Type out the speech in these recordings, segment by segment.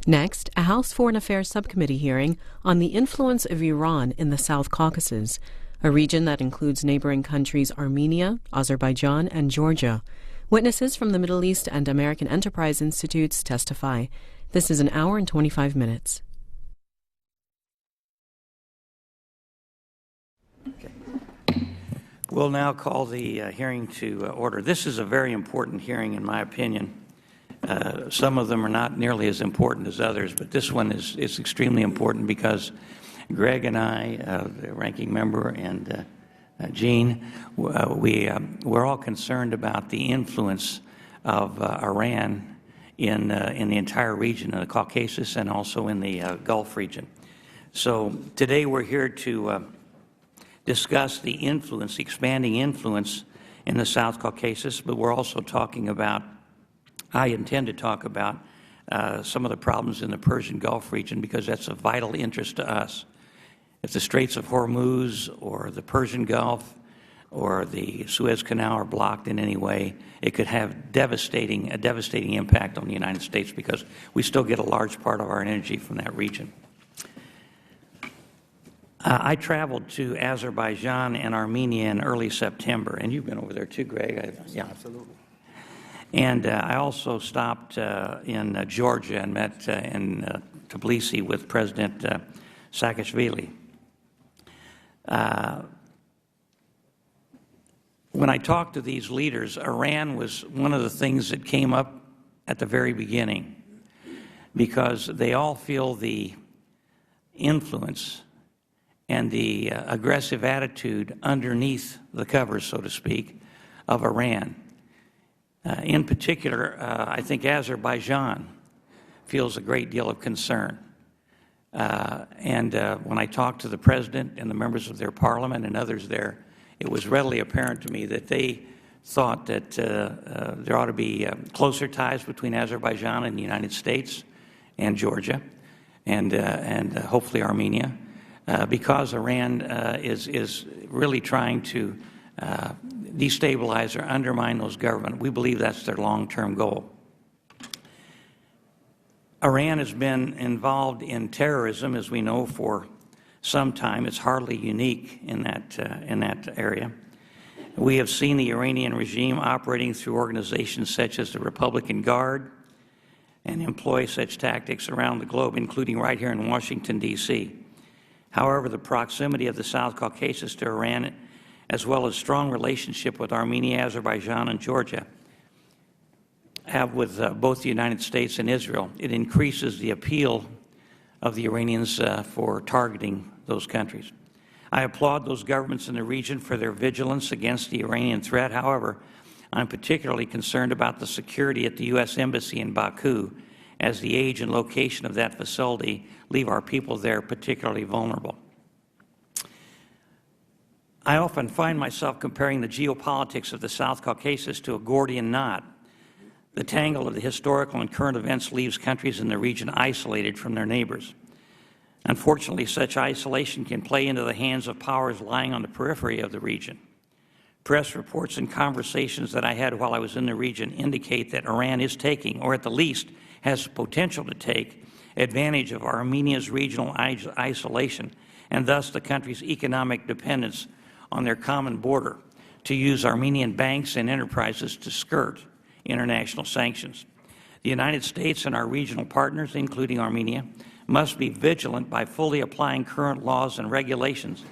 Next, a House Foreign Affairs Subcommittee hearing on the influence of Iran in the South Caucasus, a region that includes neighboring countries Armenia, Azerbaijan, and Georgia. Witnesses from the Middle East and American Enterprise Institutes testify. This is an hour and 25 minutes. We'll now call the hearing to order. This is a very important hearing, in my opinion. Some of them are not nearly as important as others, but this one is extremely important because Greg and I, the ranking member, and Jean, we're all concerned about the influence of Iran in the entire region of the Caucasus and also in the Gulf region. So today we're here to discuss the influence, the expanding influence in the South Caucasus, but we're also talking about, I intend to talk about some of the problems in the Persian Gulf region because that's of vital interest to us. If the Straits of Hormuz or the Persian Gulf or the Suez Canal are blocked in any way, it could have a devastating impact on the United States because we still get a large part of our energy from that region. I traveled to Azerbaijan and Armenia in early September, and you've been over there too, Greg. Yeah, absolutely. And I also stopped in Georgia and met in Tbilisi with President Saakashvili. When I talked to these leaders, Iran was one of the things that came up at the very beginning because they all feel the influence and the aggressive attitude underneath the covers, so to speak, of Iran. In particular, I think Azerbaijan feels a great deal of concern. And when I talked to the president and the members of their parliament and others there, it was readily apparent to me that they thought that there ought to be closer ties between Azerbaijan and the United States and Georgia and hopefully Armenia. Because Iran is really trying to destabilize or undermine those governments. We believe that's their long-term goal. Iran has been involved in terrorism, as we know, for some time. It's hardly unique in that area. We have seen the Iranian regime operating through organizations such as the Republican Guard and employ such tactics around the globe, including right here in Washington, D.C. However, the proximity of the South Caucasus to Iran, as well as strong relationship with Armenia, Azerbaijan, and Georgia, have with both the United States and Israel, it increases the appeal of the Iranians for targeting those countries. I applaud those governments in the region for their vigilance against the Iranian threat. However, I'm particularly concerned about the security at the U.S. Embassy in Baku, as the age and location of that facility leave our people there particularly vulnerable. I often find myself comparing the geopolitics of the South Caucasus to a Gordian knot. The tangle of the historical and current events leaves countries in the region isolated from their neighbors. Unfortunately, such isolation can play into the hands of powers lying on the periphery of the region. Press reports and conversations that I had while I was in the region indicate that Iran is taking, or at the least has potential to take, advantage of Armenia's regional isolation and thus the country's economic dependence on their common border to use Armenian banks and enterprises to skirt international sanctions. The United States and our regional partners, including Armenia, must be vigilant by fully applying current laws and regulations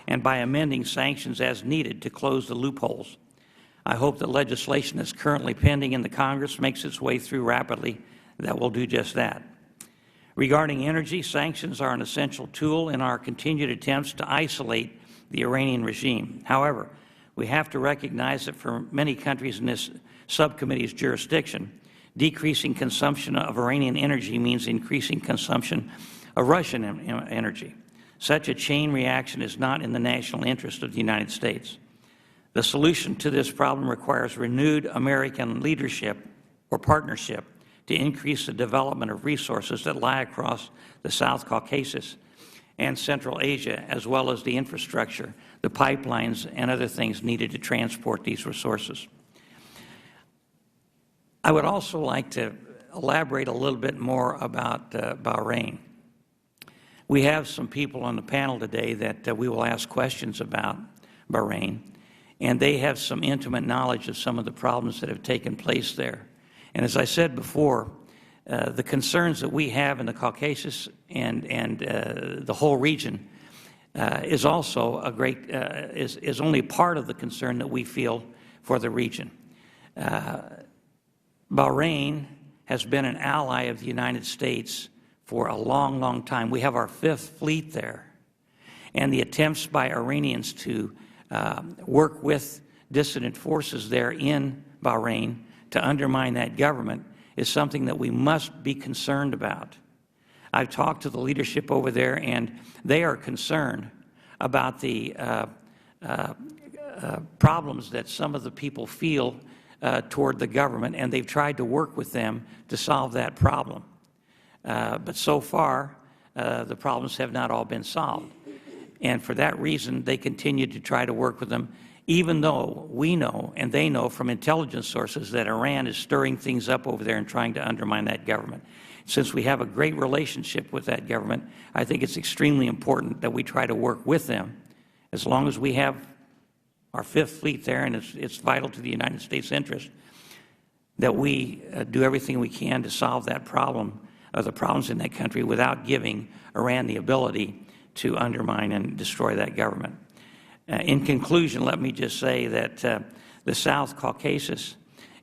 and by amending sanctions as needed to close the loopholes. I hope that legislation that's currently pending in the Congress makes its way through rapidly that will do just that. Regarding energy, sanctions are an essential tool in our continued attempts to isolate the Iranian regime. However, we have to recognize that for many countries in this subcommittee's jurisdiction, decreasing consumption of Iranian energy means increasing consumption of Russian energy. Such a chain reaction is not in the national interest of the United States. The solution to this problem requires renewed American leadership or partnership to increase the development of resources that lie across the South Caucasus and Central Asia, as well as the infrastructure, the pipelines, and other things needed to transport these resources. I would also like to elaborate a little bit more about Bahrain. We have some people on the panel today that we will ask questions about Bahrain, and they have some intimate knowledge of some of the problems that have taken place there. And as I said before, the concerns that we have in the Caucasus and the whole region is also a great, is only part of the concern that we feel for the region. Bahrain has been an ally of the United States for a long, long time. We have our 5th fleet there. And the attempts by Iranians to work with dissident forces there in Bahrain to undermine that government is something that we must be concerned about. I've talked to the leadership over there, and they are concerned about the problems that some of the people feel toward the government, and they've tried to work with them to solve that problem. But so far, the problems have not all been solved. And for that reason, they continue to try to work with them, even though we know and they know from intelligence sources that Iran is stirring things up over there and trying to undermine that government. Since we have a great relationship with that government, I think it's extremely important that we try to work with them. As long as we have our 5th fleet there, and it's vital to the United States' interest, that we do everything we can to solve that problem, or the problems in that country, without giving Iran the ability to undermine and destroy that government. In conclusion, let me just say that the South Caucasus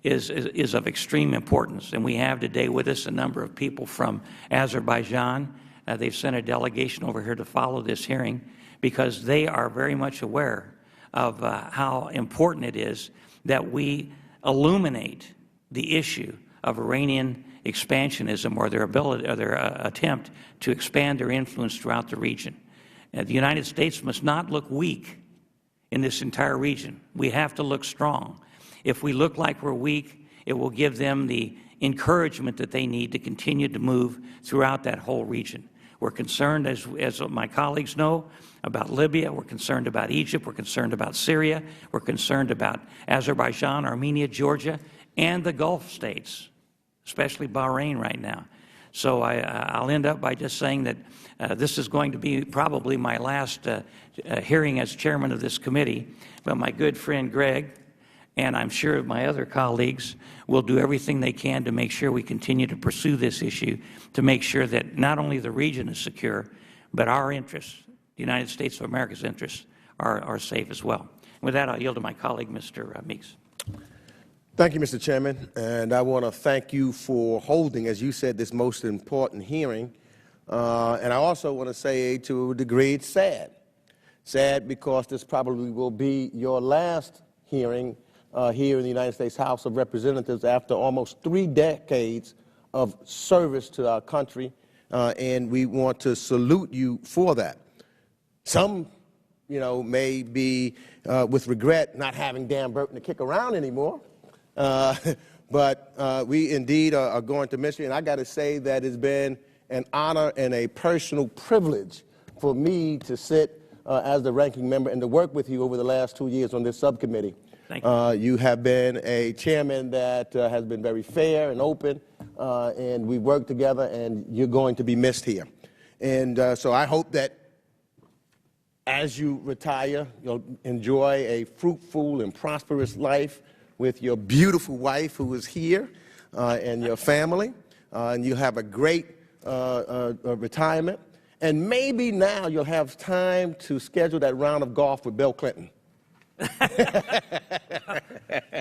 is of extreme importance, and we have today with us a number of people from Azerbaijan. They've sent a delegation over here to follow this hearing because they are very much aware of how important it is that we illuminate the issue of Iranian expansionism, or their ability, or their attempt to expand their influence throughout the region. The United States must not look weak in this entire region. We have to look strong. If we look like we're weak, it will give them the encouragement that they need to continue to move throughout that whole region. We're concerned, as my colleagues know, about Libya. We're concerned about Egypt. We're concerned about Syria. We're concerned about Azerbaijan, Armenia, Georgia, and the Gulf states, especially Bahrain right now. So I'll end up by just saying that this is going to be probably my last hearing as chairman of this committee, but my good friend Greg, and I'm sure my other colleagues, will do everything they can to make sure we continue to pursue this issue, to make sure that not only the region is secure, but our interests, the United States of America's interests, are safe as well. With that, I'll yield to my colleague, Mr. Meeks. Thank you, Mr. Chairman, and I want to thank you for holding, as you said, this most important hearing. And I also want to say, to a degree, it's sad. Sad because this probably will be your last hearing here in the United States House of Representatives after almost 3 decades of service to our country, and we want to salute you for that. Some, may be with regret not having Dan Burton to kick around anymore. But we indeed are going to miss you, and I got to say that it's been an honor and a personal privilege for me to sit as the ranking member and to work with you over the last 2 years on this subcommittee. Thank you. You have been a chairman that has been very fair and open, and we work together, and you're going to be missed here. And so I hope that as you retire, you'll enjoy a fruitful and prosperous life with your beautiful wife who is here and your family, and you'll have a great retirement. And maybe now you'll have time to schedule that round of golf with Bill Clinton.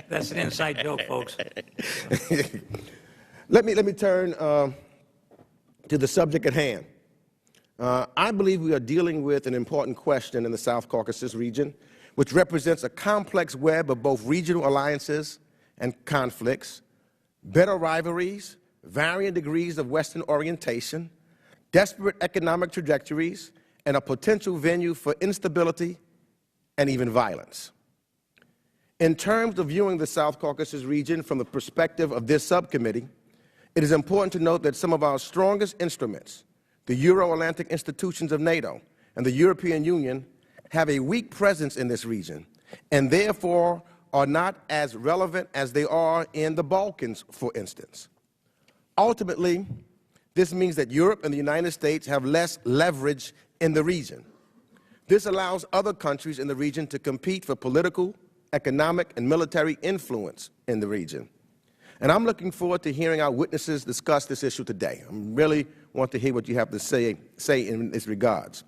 That's an inside joke, folks. Let me turn to the subject at hand. I believe we are dealing with an important question in the South Caucasus region, which represents a complex web of both regional alliances and conflicts, bitter rivalries, varying degrees of Western orientation, desperate economic trajectories, and a potential venue for instability and even violence. In terms of viewing the South Caucasus region from the perspective of this subcommittee, it is important to note that some of our strongest instruments, the Euro-Atlantic institutions of NATO and the European Union, have a weak presence in this region and therefore are not as relevant as they are in the Balkans, for instance. Ultimately, this means that Europe and the United States have less leverage in the region. This allows other countries in the region to compete for political, economic, and military influence in the region. And I'm looking forward to hearing our witnesses discuss this issue today. I really want to hear what you have to say in this regards.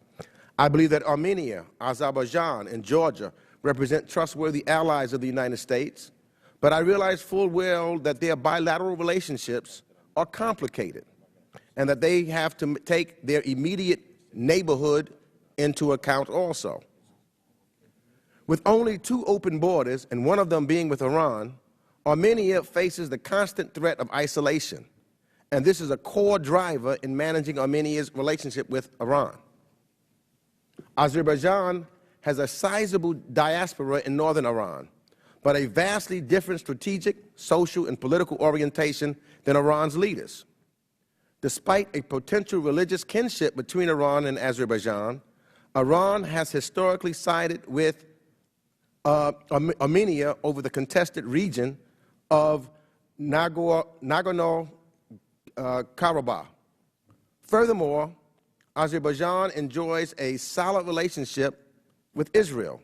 I believe that Armenia, Azerbaijan, and Georgia represent trustworthy allies of the United States, but I realize full well that their bilateral relationships are complicated and that they have to take their immediate neighborhood into account also. With only 2 open borders, and one of them being with Iran, Armenia faces the constant threat of isolation, and this is a core driver in managing Armenia's relationship with Iran. Azerbaijan has a sizable diaspora in northern Iran, but a vastly different strategic, social, and political orientation than Iran's leaders. Despite a potential religious kinship between Iran and Azerbaijan, Iran has historically sided with Armenia over the contested region of Nagorno-Karabakh. Furthermore, Azerbaijan enjoys a solid relationship with Israel,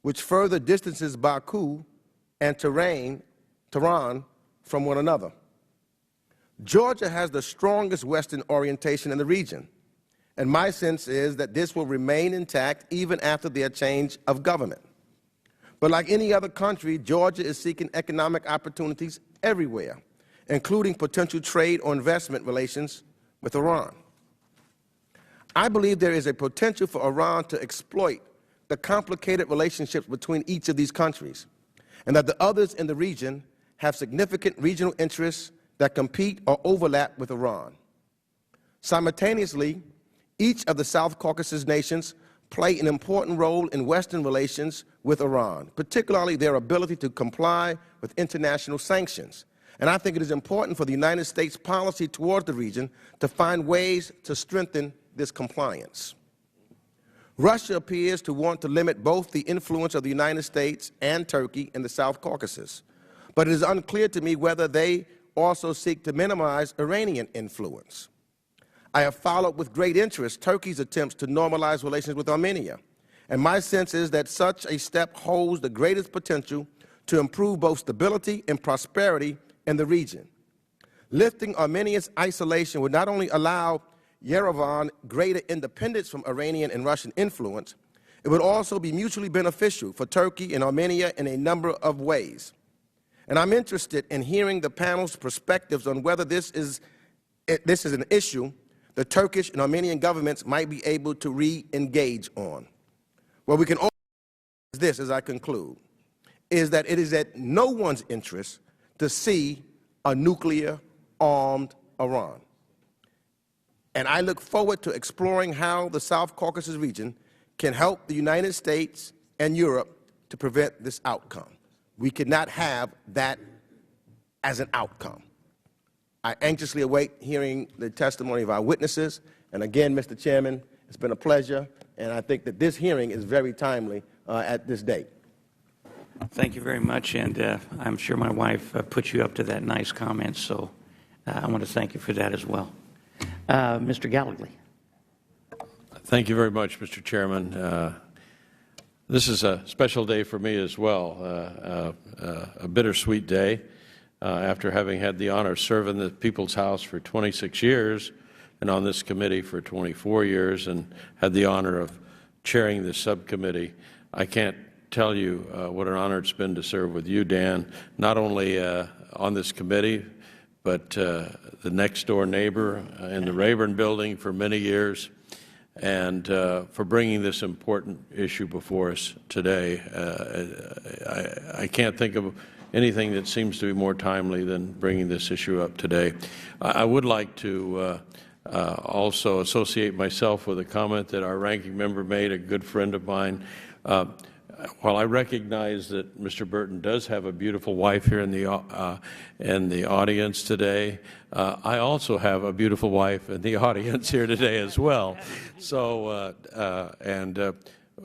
which further distances Baku and Tehran from one another. Georgia has the strongest Western orientation in the region, and my sense is that this will remain intact even after their change of government. But like any other country, Georgia is seeking economic opportunities everywhere, including potential trade or investment relations with Iran. I believe there is a potential for Iran to exploit the complicated relationships between each of these countries, and that the others in the region have significant regional interests that compete or overlap with Iran. Simultaneously, each of the South Caucasus nations play an important role in Western relations with Iran, particularly their ability to comply with international sanctions. And I think it is important for the United States policy towards the region to find ways to strengthen this compliance. Russia appears to want to limit both the influence of the United States and Turkey in the South Caucasus, but it is unclear to me whether they also seek to minimize Iranian influence. I have followed with great interest Turkey's attempts to normalize relations with Armenia, and my sense is that such a step holds the greatest potential to improve both stability and prosperity in the region. Lifting Armenia's isolation would not only allow Yerevan greater independence from Iranian and Russian influence, it would also be mutually beneficial for Turkey and Armenia in a number of ways. And I'm interested in hearing the panel's perspectives on whether this is an issue the Turkish and Armenian governments might be able to re-engage on. What we can all say is this, as I conclude, is that it is at no one's interest to see a nuclear-armed Iran. And I look forward to exploring how the South Caucasus region can help the United States and Europe to prevent this outcome. We cannot have that as an outcome. I anxiously await hearing the testimony of our witnesses. And again, Mr. Chairman, it's been a pleasure, and I think that this hearing is very timely at this date. Thank you very much, and I'm sure my wife put you up to that nice comment, so I want to thank you for that as well. Mr. Gallagher. Thank you very much, Mr. Chairman. This is a special day for me as well, a bittersweet day. After having had the honor of serving the People's House for 26 years and on this committee for 24 years and had the honor of chairing this subcommittee, I can't tell you what an honor it's been to serve with you, Dan, not only on this committee, but the next-door neighbor in the Rayburn building for many years, and for bringing this important issue before us today. I can't think of anything that seems to be more timely than bringing this issue up today. I would like to also associate myself with a comment that our ranking member made, a good friend of mine. While I recognize that Mr. Burton does have a beautiful wife here in the audience today, I also have a beautiful wife in the audience here today as well. So,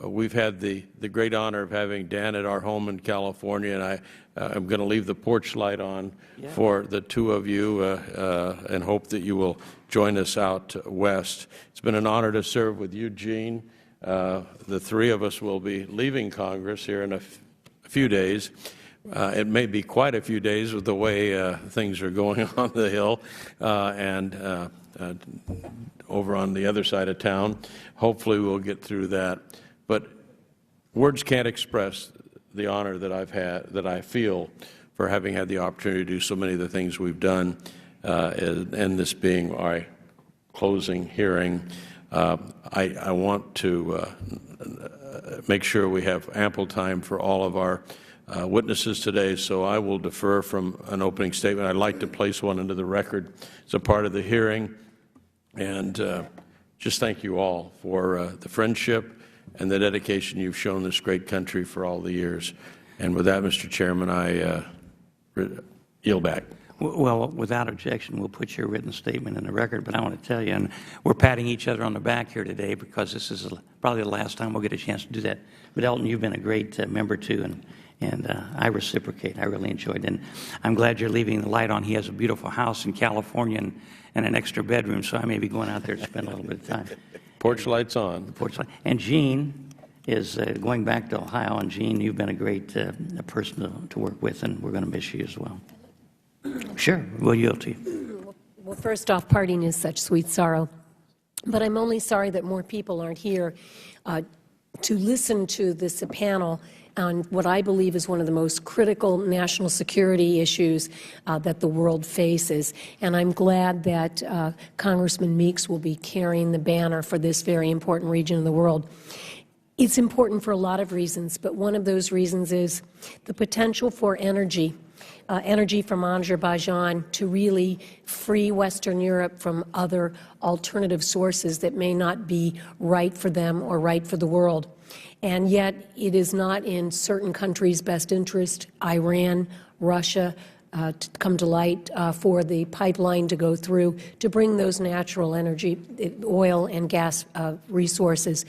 we've had the great honor of having Dan at our home in California, and I'm going to leave the porch light on for the two of you and hope that you will join us out west. It's been an honor to serve with you, Gene. The three of us will be leaving Congress here in a few days. It may be quite a few days with the way things are going on the Hill and over on the other side of town. Hopefully we'll get through that. But words can't express the honor that I feel for having had the opportunity to do so many of the things we've done, and this being our closing hearing. I want to make sure we have ample time for all of our witnesses today, so I will defer from an opening statement. I'd like to place one into the record as a part of the hearing, and just thank you all for the friendship and the dedication you've shown this great country for all the years. And with that, Mr. Chairman, I yield back. Well, without objection, we'll put your written statement in the record, but I want to tell you, and we're patting each other on the back here today because this is probably the last time we'll get a chance to do that. But Elton, you've been a great member too, and I reciprocate. I really enjoyed it. And I'm glad you're leaving the light on. He has a beautiful house in California and an extra bedroom, so I may be going out there to spend a little bit of time. Porch light's on. Porch light. And Gene is going back to Ohio, and Gene, you've been a great person to work with, and we're going to miss you as well. Sure, we'll yield to you. Well, first off, parting is such sweet sorrow, but I'm only sorry that more people aren't here to listen to this panel on what I believe is one of the most critical national security issues that the world faces. And I'm glad that Congressman Meeks will be carrying the banner for this very important region of the world. It's important for a lot of reasons, but one of those reasons is the potential for energy from Azerbaijan to really free Western Europe from other alternative sources that may not be right for them or right for the world. And yet it is not in certain countries' best interest, Iran, Russia, to come to light for the pipeline to go through to bring those natural energy, oil and gas resources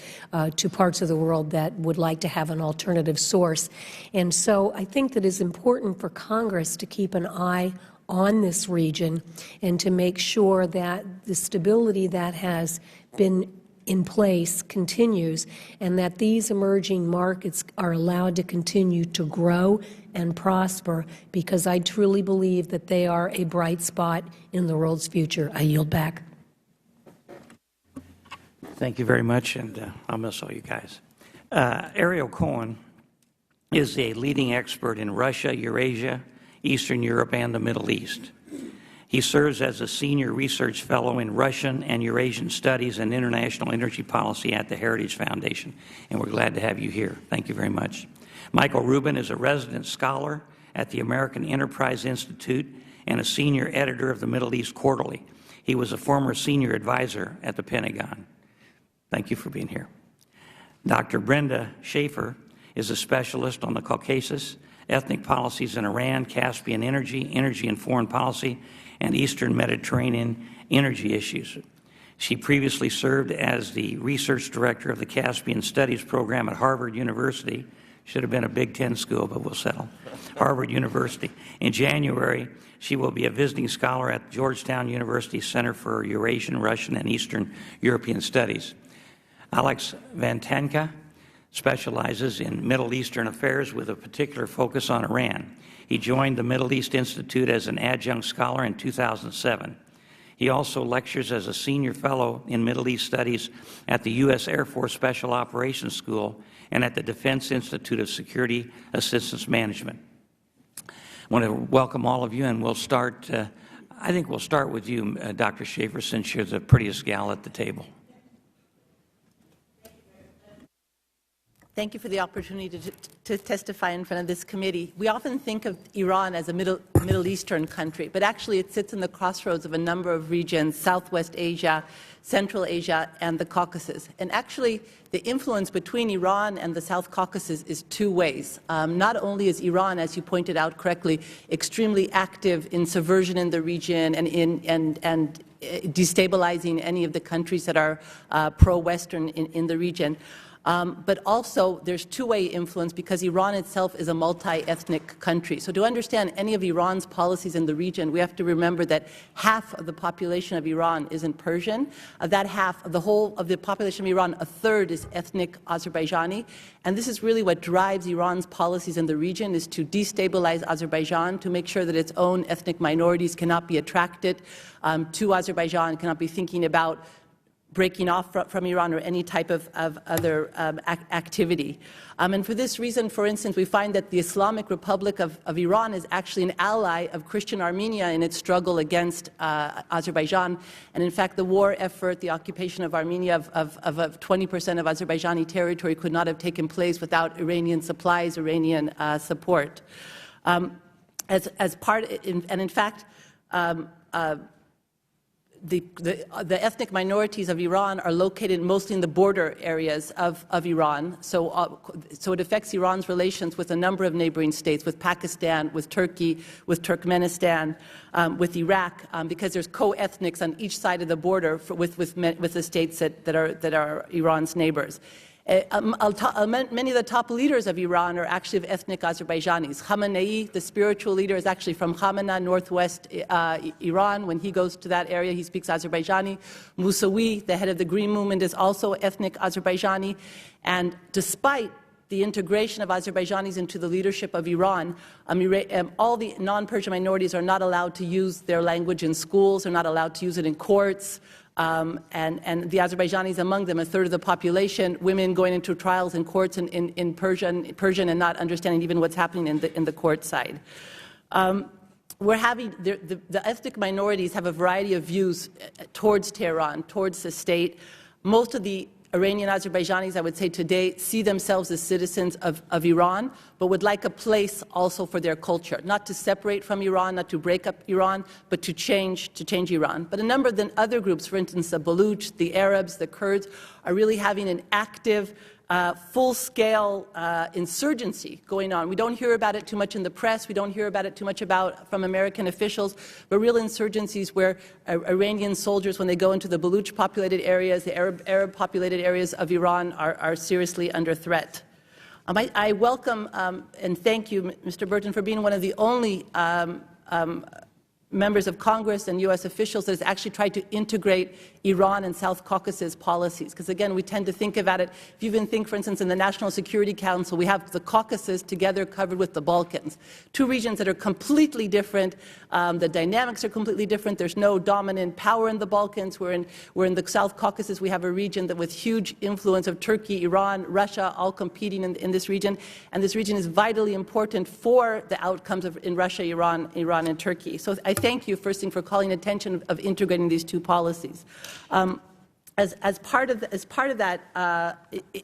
to parts of the world that would like to have an alternative source. And so I think that it's important for Congress to keep an eye on this region and to make sure that the stability that has been in place continues and that these emerging markets are allowed to continue to grow and prosper, because I truly believe that they are a bright spot in the world's future. I yield back. Thank you very much, and I'll miss all you guys. Ariel Cohen is a leading expert in Russia, Eurasia, Eastern Europe, and the Middle East. He serves as a senior research fellow in Russian and Eurasian studies and international energy policy at the Heritage Foundation, and we're glad to have you here. Thank you very much. Michael Rubin is a resident scholar at the American Enterprise Institute and a senior editor of the Middle East Quarterly. He was a former senior advisor at the Pentagon. Thank you for being here. Dr. Brenda Schaefer is a specialist on the Caucasus, ethnic policies in Iran, Caspian energy, energy and foreign policy, and Eastern Mediterranean energy issues. She previously served as the research director of the Caspian Studies program at Harvard University. Should have been a Big Ten school, but we'll settle. Harvard University. In January, she will be a visiting scholar at Georgetown University Center for Eurasian, Russian, and Eastern European Studies. Alex Vantanka specializes in Middle Eastern affairs with a particular focus on Iran. He joined the Middle East Institute as an adjunct scholar in 2007. He also lectures as a senior fellow in Middle East studies at the U.S. Air Force Special Operations School and at the Defense Institute of Security Assistance Management. I want to welcome all of you, and we'll start, I think we'll start with you, Dr. Schaefer, since you're the prettiest gal at the table. Thank you for the opportunity to testify in front of this committee. We often think of Iran as a Middle Eastern country, but actually it sits in the crossroads of a number of regions: Southwest Asia, Central Asia, and the Caucasus. And actually, the influence between Iran and the South Caucasus is two ways. Not only is Iran, as you pointed out correctly, extremely active in subversion in the region and destabilizing any of the countries that are pro-Western in the region, But also there's two-way influence because Iran itself is a multi-ethnic country. So to understand any of Iran's policies in the region, we have to remember that half of the population of Iran isn't Persian. Of that half, of the whole of the population of Iran, a third is ethnic Azerbaijani. And this is really what drives Iran's policies in the region, is to destabilize Azerbaijan, to make sure that its own ethnic minorities cannot be attracted to Azerbaijan, cannot be thinking about breaking off from Iran or any type of other activity. And for this reason, for instance, we find that the Islamic Republic of Iran is actually an ally of Christian Armenia in its struggle against Azerbaijan. And in fact, the war effort, the occupation of Armenia of 20% of Azerbaijani territory could not have taken place without Iranian supplies, Iranian support. As part, and in fact, the ethnic minorities of Iran are located mostly in the border areas of Iran, so it affects Iran's relations with a number of neighboring states, with Pakistan, with Turkey, with Turkmenistan, with Iraq, because there's co-ethnics on each side of the border with the states that are Iran's neighbors. Many of the top leaders of Iran are actually of ethnic Azerbaijanis. Khamenei, the spiritual leader, is actually from Khamenei, northwest Iran. When he goes to that area, he speaks Azerbaijani. Mousawi, the head of the Green Movement, is also ethnic Azerbaijani. And despite the integration of Azerbaijanis into the leadership of Iran, all the non-Persian minorities are not allowed to use their language in schools, they're not allowed to use it in courts. And the Azerbaijanis among them, a third of the population, women going into trials in courts in Persian and not understanding even what's happening in the court side. We're having, the ethnic minorities have a variety of views towards Tehran, towards the state. Most of the Iranian Azerbaijanis, I would say today, see themselves as citizens of Iran, but would like a place also for their culture, not to separate from Iran, not to break up Iran, but to change Iran. But a number of the other groups, for instance, the Baluch, the Arabs, the Kurds, are really having an active, full-scale insurgency going on. We don't hear about it too much in the press. We don't hear about it too much from American officials, but real insurgencies where Iranian soldiers, when they go into the Baluch-populated areas, the Arab-populated areas of Iran, are seriously under threat. I welcome and thank you, Mr. Burton, for being one of the only members of Congress and U.S. officials that has actually tried to integrate Iran and South Caucasus policies. Because again, we tend to think about it, if you even think, for instance, in the National Security Council, we have the Caucasus together covered with the Balkans. Two regions that are completely different. The dynamics are completely different. There's no dominant power in the Balkans. We're in the South Caucasus. We have a region that with huge influence of Turkey, Iran, Russia, all competing in this region. And this region is vitally important for the outcomes in Russia, Iran, and Turkey. So I thank you, first thing, for calling attention of integrating these two policies. As part of that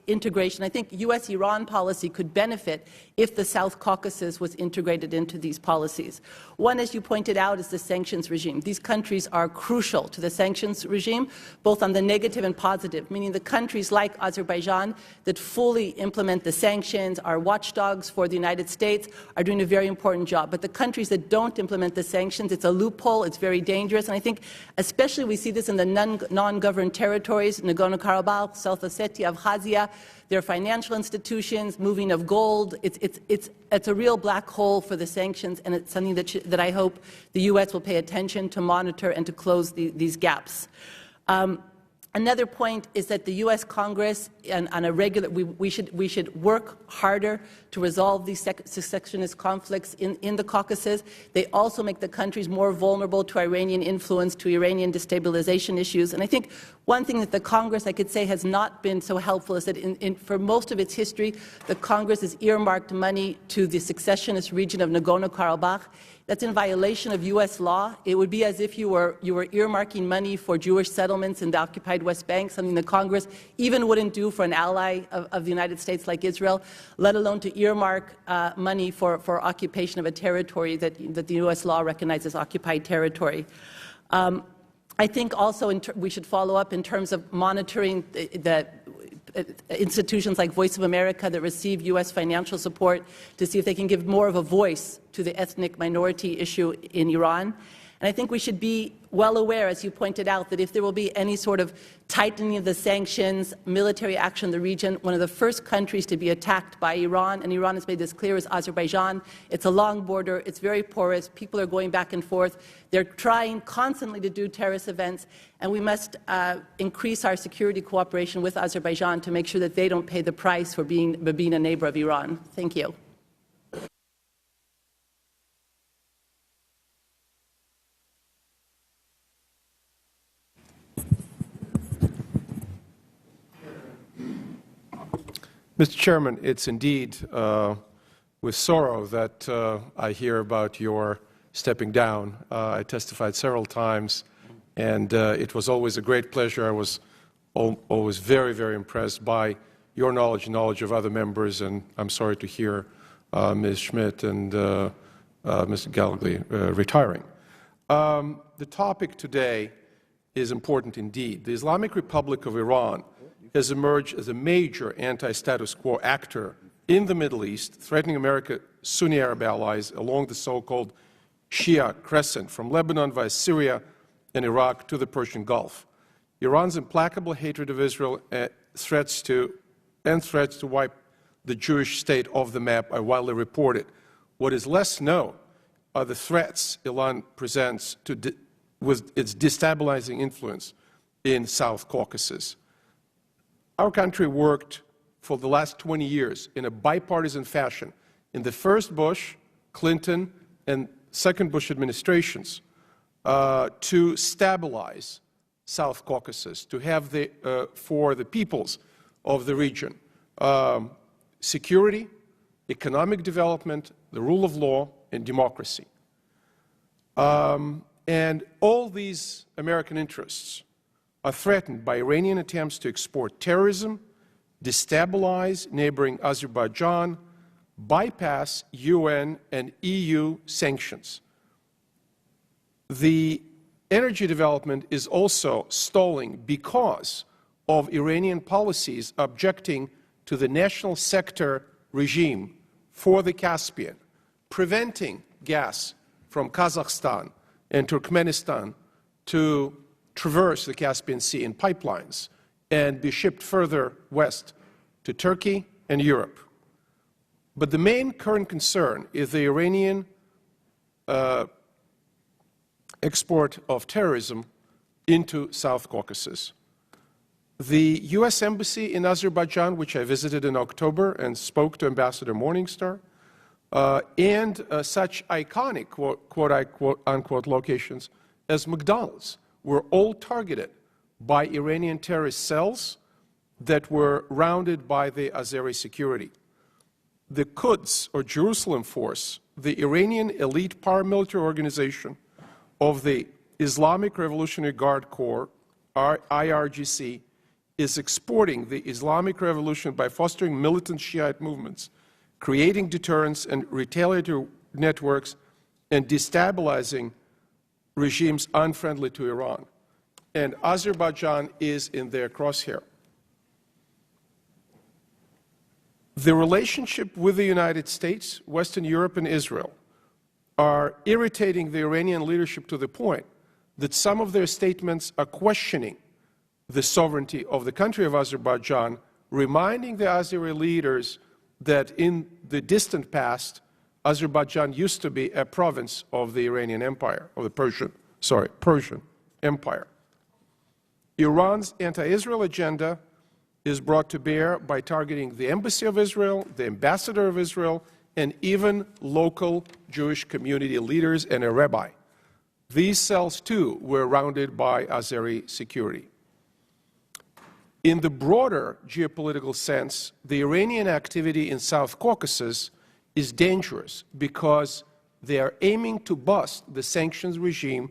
integration, I think U.S.-Iran policy could benefit if the South Caucasus was integrated into these policies. One, as you pointed out, is the sanctions regime. These countries are crucial to the sanctions regime, both on the negative and positive, meaning the countries like Azerbaijan that fully implement the sanctions, are watchdogs for the United States, are doing a very important job. But the countries that don't implement the sanctions, it's a loophole, it's very dangerous. And I think especially we see this in the non-governed territories, Nagorno-Karabakh, South Ossetia, Abkhazia, their financial institutions, moving of gold. It's a real black hole for the sanctions, and it's something that I hope the U.S. will pay attention to, monitor, and to close these gaps. Another point is that the U.S. Congress, on a regular, we should work harder to resolve these secessionist conflicts in the Caucasus. They also make the countries more vulnerable to Iranian influence, to Iranian destabilization issues. And I think one thing that the Congress, I could say, has not been so helpful is that for most of its history, the Congress has earmarked money to the secessionist region of Nagorno-Karabakh. That's in violation of U.S. law. It would be as if you were earmarking money for Jewish settlements in the occupied West Bank, something the Congress even wouldn't do for an ally of the United States like Israel, let alone to earmark money for occupation of a territory that the U.S. law recognizes occupied territory. I think also we should follow up in terms of monitoring the institutions like Voice of America that receive U.S. financial support to see if they can give more of a voice to the ethnic minority issue in Iran. And I think we should be well aware, as you pointed out, that if there will be any sort of tightening of the sanctions, military action in the region, one of the first countries to be attacked by Iran, and Iran has made this clear, is Azerbaijan. It's a long border. It's very porous. People are going back and forth. They're trying constantly to do terrorist events, and we must increase our security cooperation with Azerbaijan to make sure that they don't pay the price for being a neighbor of Iran. Thank you. Mr. Chairman, it's indeed with sorrow that I hear about your stepping down. I testified several times, and it was always a great pleasure. I was always very, very impressed by your knowledge and knowledge of other members, and I'm sorry to hear Ms. Schmidt and Mr. Gallegly retiring. The topic today is important indeed. The Islamic Republic of Iran has emerged as a major anti-status quo actor in the Middle East, threatening America's Sunni Arab allies along the so-called Shia crescent, from Lebanon via Syria and Iraq to the Persian Gulf. Iran's implacable hatred of Israel threats to wipe the Jewish state off the map are widely reported. What is less known are the threats Iran presents with its destabilizing influence in South Caucasus. Our country worked for the last 20 years in a bipartisan fashion in the first Bush, Clinton, and second Bush administrations to stabilize South Caucasus, to have for the peoples of the region security, economic development, the rule of law, and democracy. And all these American interests are threatened by Iranian attempts to export terrorism, destabilize neighboring Azerbaijan, bypass UN and EU sanctions. The energy development is also stalling because of Iranian policies objecting to the national sector regime for the Caspian, preventing gas from Kazakhstan and Turkmenistan to traverse the Caspian Sea in pipelines and be shipped further west to Turkey and Europe. But the main current concern is the Iranian export of terrorism into South Caucasus. The U.S. Embassy in Azerbaijan, which I visited in October and spoke to Ambassador Morningstar, and such iconic quote-unquote locations as McDonald's were all targeted by Iranian terrorist cells that were rounded by the Azeri security. The Quds, or Jerusalem Force, the Iranian elite paramilitary organization of the Islamic Revolutionary Guard Corps, IRGC, is exporting the Islamic Revolution by fostering militant Shiite movements, creating deterrence and retaliatory networks, and destabilizing regimes unfriendly to Iran. And Azerbaijan is in their crosshair. The relationship with the United States, Western Europe, and Israel are irritating the Iranian leadership to the point that some of their statements are questioning the sovereignty of the country of Azerbaijan, reminding the Azeri leaders that in the distant past, Azerbaijan used to be a province of the Iranian Empire, of the Persian Empire. Iran's anti-Israel agenda is brought to bear by targeting the embassy of Israel, the ambassador of Israel, and even local Jewish community leaders and a rabbi. These cells, too, were rounded by Azeri security. In the broader geopolitical sense, the Iranian activity in South Caucasus is dangerous because they are aiming to bust the sanctions regime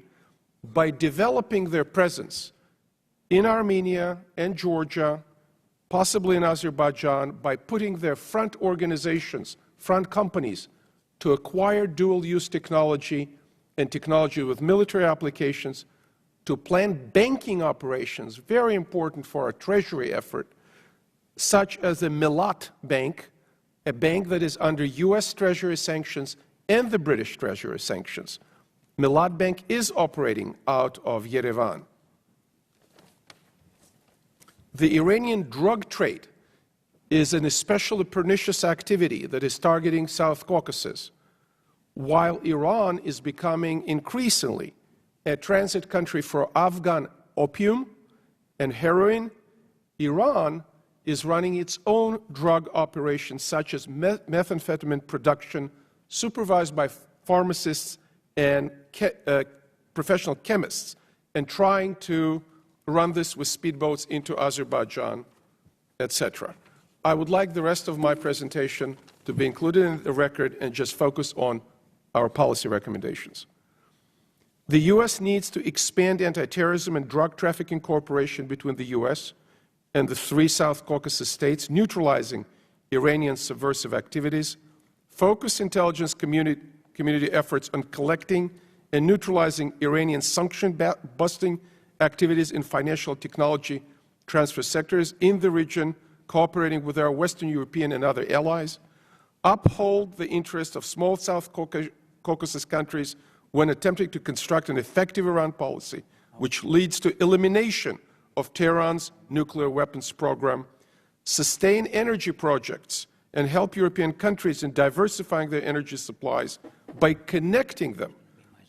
by developing their presence in Armenia and Georgia, possibly in Azerbaijan, by putting their front organizations, front companies, to acquire dual-use technology and technology with military applications, to plan banking operations, very important for our treasury effort, such as the Milat Bank, a bank that is under U.S. Treasury sanctions and the British Treasury sanctions. Milad Bank is operating out of Yerevan. The Iranian drug trade is an especially pernicious activity that is targeting South Caucasus, while Iran is becoming increasingly a transit country for Afghan opium and heroin. Iran is running its own drug operations, such as methamphetamine production, supervised by pharmacists and professional chemists, and trying to run this with speedboats into Azerbaijan, etc. I would like the rest of my presentation to be included in the record and just focus on our policy recommendations. The U.S. needs to expand anti-terrorism and drug trafficking cooperation between the U.S. and the 3 South Caucasus states, neutralizing Iranian subversive activities, focus intelligence community efforts on collecting and neutralizing Iranian sanction-busting activities in financial technology transfer sectors in the region, cooperating with our Western European and other allies, uphold the interests of small South Caucasus countries when attempting to construct an effective Iran policy, which leads to elimination of Tehran's nuclear weapons program, sustain energy projects, and help European countries in diversifying their energy supplies by connecting them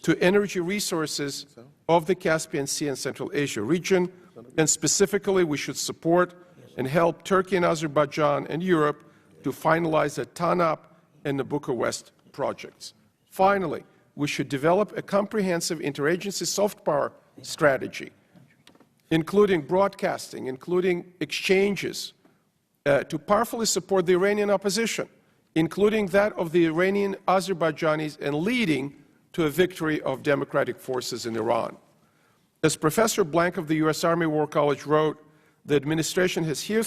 to energy resources of the Caspian Sea and Central Asia region. And specifically, we should support and help Turkey and Azerbaijan and Europe to finalize the TANAP and Nabucco West projects. Finally, we should develop a comprehensive interagency soft power strategy, including broadcasting, including exchanges, to powerfully support the Iranian opposition, including that of the Iranian Azerbaijanis, and leading to a victory of democratic forces in Iran. As Professor Blank of the U.S. Army War College wrote, the administration has here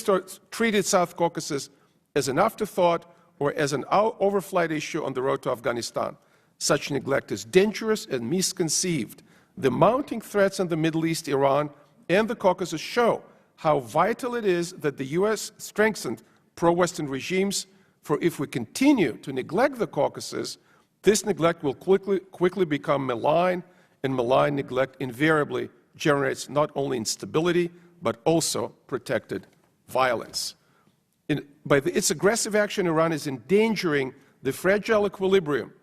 treated South Caucasus as an afterthought or as an overflight issue on the road to Afghanistan. Such neglect is dangerous and misconceived. The mounting threats in the Middle East, Iran, and the Caucasus show how vital it is that the U.S. strengthened pro-Western regimes, for if we continue to neglect the Caucasus, this neglect will quickly become malign, and malign neglect invariably generates not only instability, but also protected violence. By its aggressive action, Iran is endangering the fragile equilibrium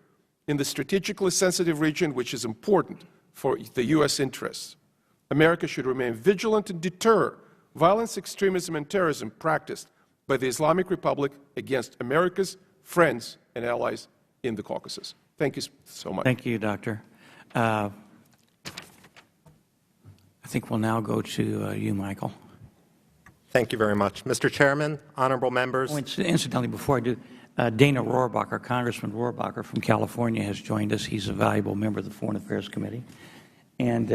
in the strategically sensitive region, which is important for the U.S. interests. America should remain vigilant and deter violence, extremism, and terrorism practiced by the Islamic Republic against America's friends and allies in the Caucasus. Thank you so much. Thank you, Doctor. I think we'll now go to you, Michael. Thank you very much. Mr. Chairman, honorable members. Oh, incidentally, before I do, Dana Rohrabacher, Congressman Rohrabacher from California, has joined us. He's a valuable member of the Foreign Affairs Committee. And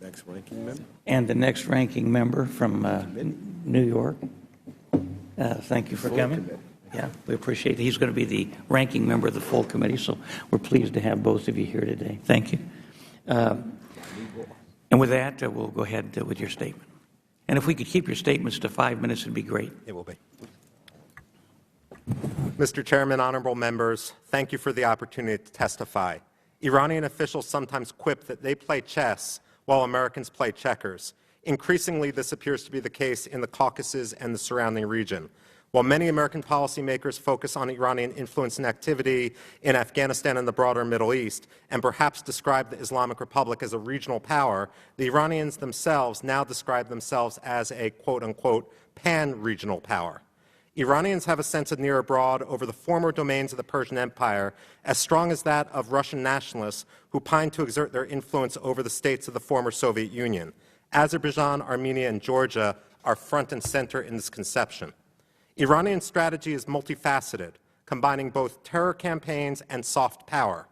next ranking member. And the next ranking member from New York. Thank you for coming. Yeah, we appreciate it. He's going to be the ranking member of the full committee, so we're pleased to have both of you here today. Thank you. And with that, we'll go ahead with your statement. And if we could keep your statements to 5 minutes, it'd be great. It will be. Mr. Chairman, honorable members, thank you for the opportunity to testify. Iranian officials sometimes quip that they play chess while Americans play checkers. Increasingly, this appears to be the case in the Caucasus and the surrounding region. While many American policymakers focus on Iranian influence and activity in Afghanistan and the broader Middle East, and perhaps describe the Islamic Republic as a regional power, the Iranians themselves now describe themselves as a quote-unquote pan-regional power. Iranians have a sense of near abroad over the former domains of the Persian Empire as strong as that of Russian nationalists who pine to exert their influence over the states of the former Soviet Union. Azerbaijan, Armenia, and Georgia are front and center in this conception. Iranian strategy is multifaceted, combining both terror campaigns and soft power.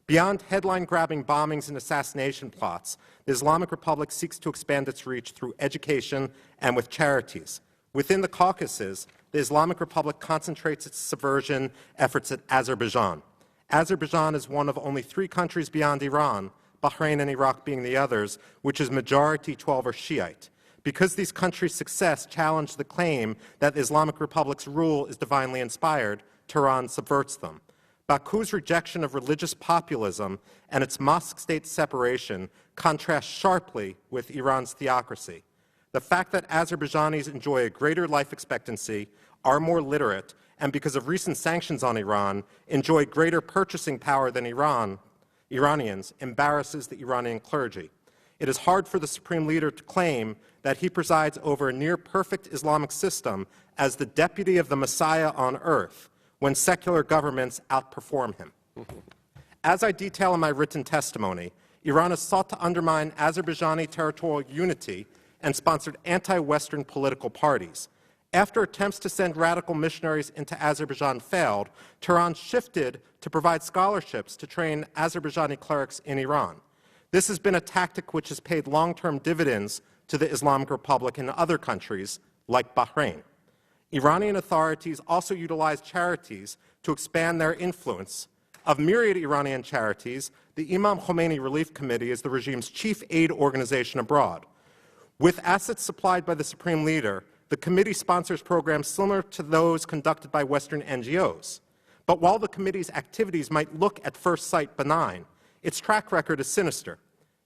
Beyond headline-grabbing bombings and assassination plots, the Islamic Republic seeks to expand its reach through education and with charities. Within the Caucasus, the Islamic Republic concentrates its subversion efforts at Azerbaijan. Azerbaijan is one of only 3 countries beyond Iran, Bahrain and Iraq being the others, which is majority 12 or Shiite. Because these countries' success challenged the claim that the Islamic Republic's rule is divinely inspired, Tehran subverts them. Baku's rejection of religious populism and its mosque-state separation contrast sharply with Iran's theocracy. The fact that Azerbaijanis enjoy a greater life expectancy, are more literate, and because of recent sanctions on Iran, enjoy greater purchasing power than Iranians embarrasses the Iranian clergy. It is hard for the Supreme Leader to claim that he presides over a near-perfect Islamic system as the deputy of the Messiah on earth, when secular governments outperform him. As I detail in my written testimony, Iran has sought to undermine Azerbaijani territorial unity and sponsored anti-Western political parties. After attempts to send radical missionaries into Azerbaijan failed, Tehran shifted to provide scholarships to train Azerbaijani clerics in Iran. This has been a tactic which has paid long-term dividends to the Islamic Republic and other countries like Bahrain. Iranian authorities also utilize charities to expand their influence. Of myriad Iranian charities, the Imam Khomeini Relief Committee is the regime's chief aid organization abroad. With assets supplied by the Supreme Leader, the committee sponsors programs similar to those conducted by Western NGOs. But while the committee's activities might look at first sight benign, its track record is sinister.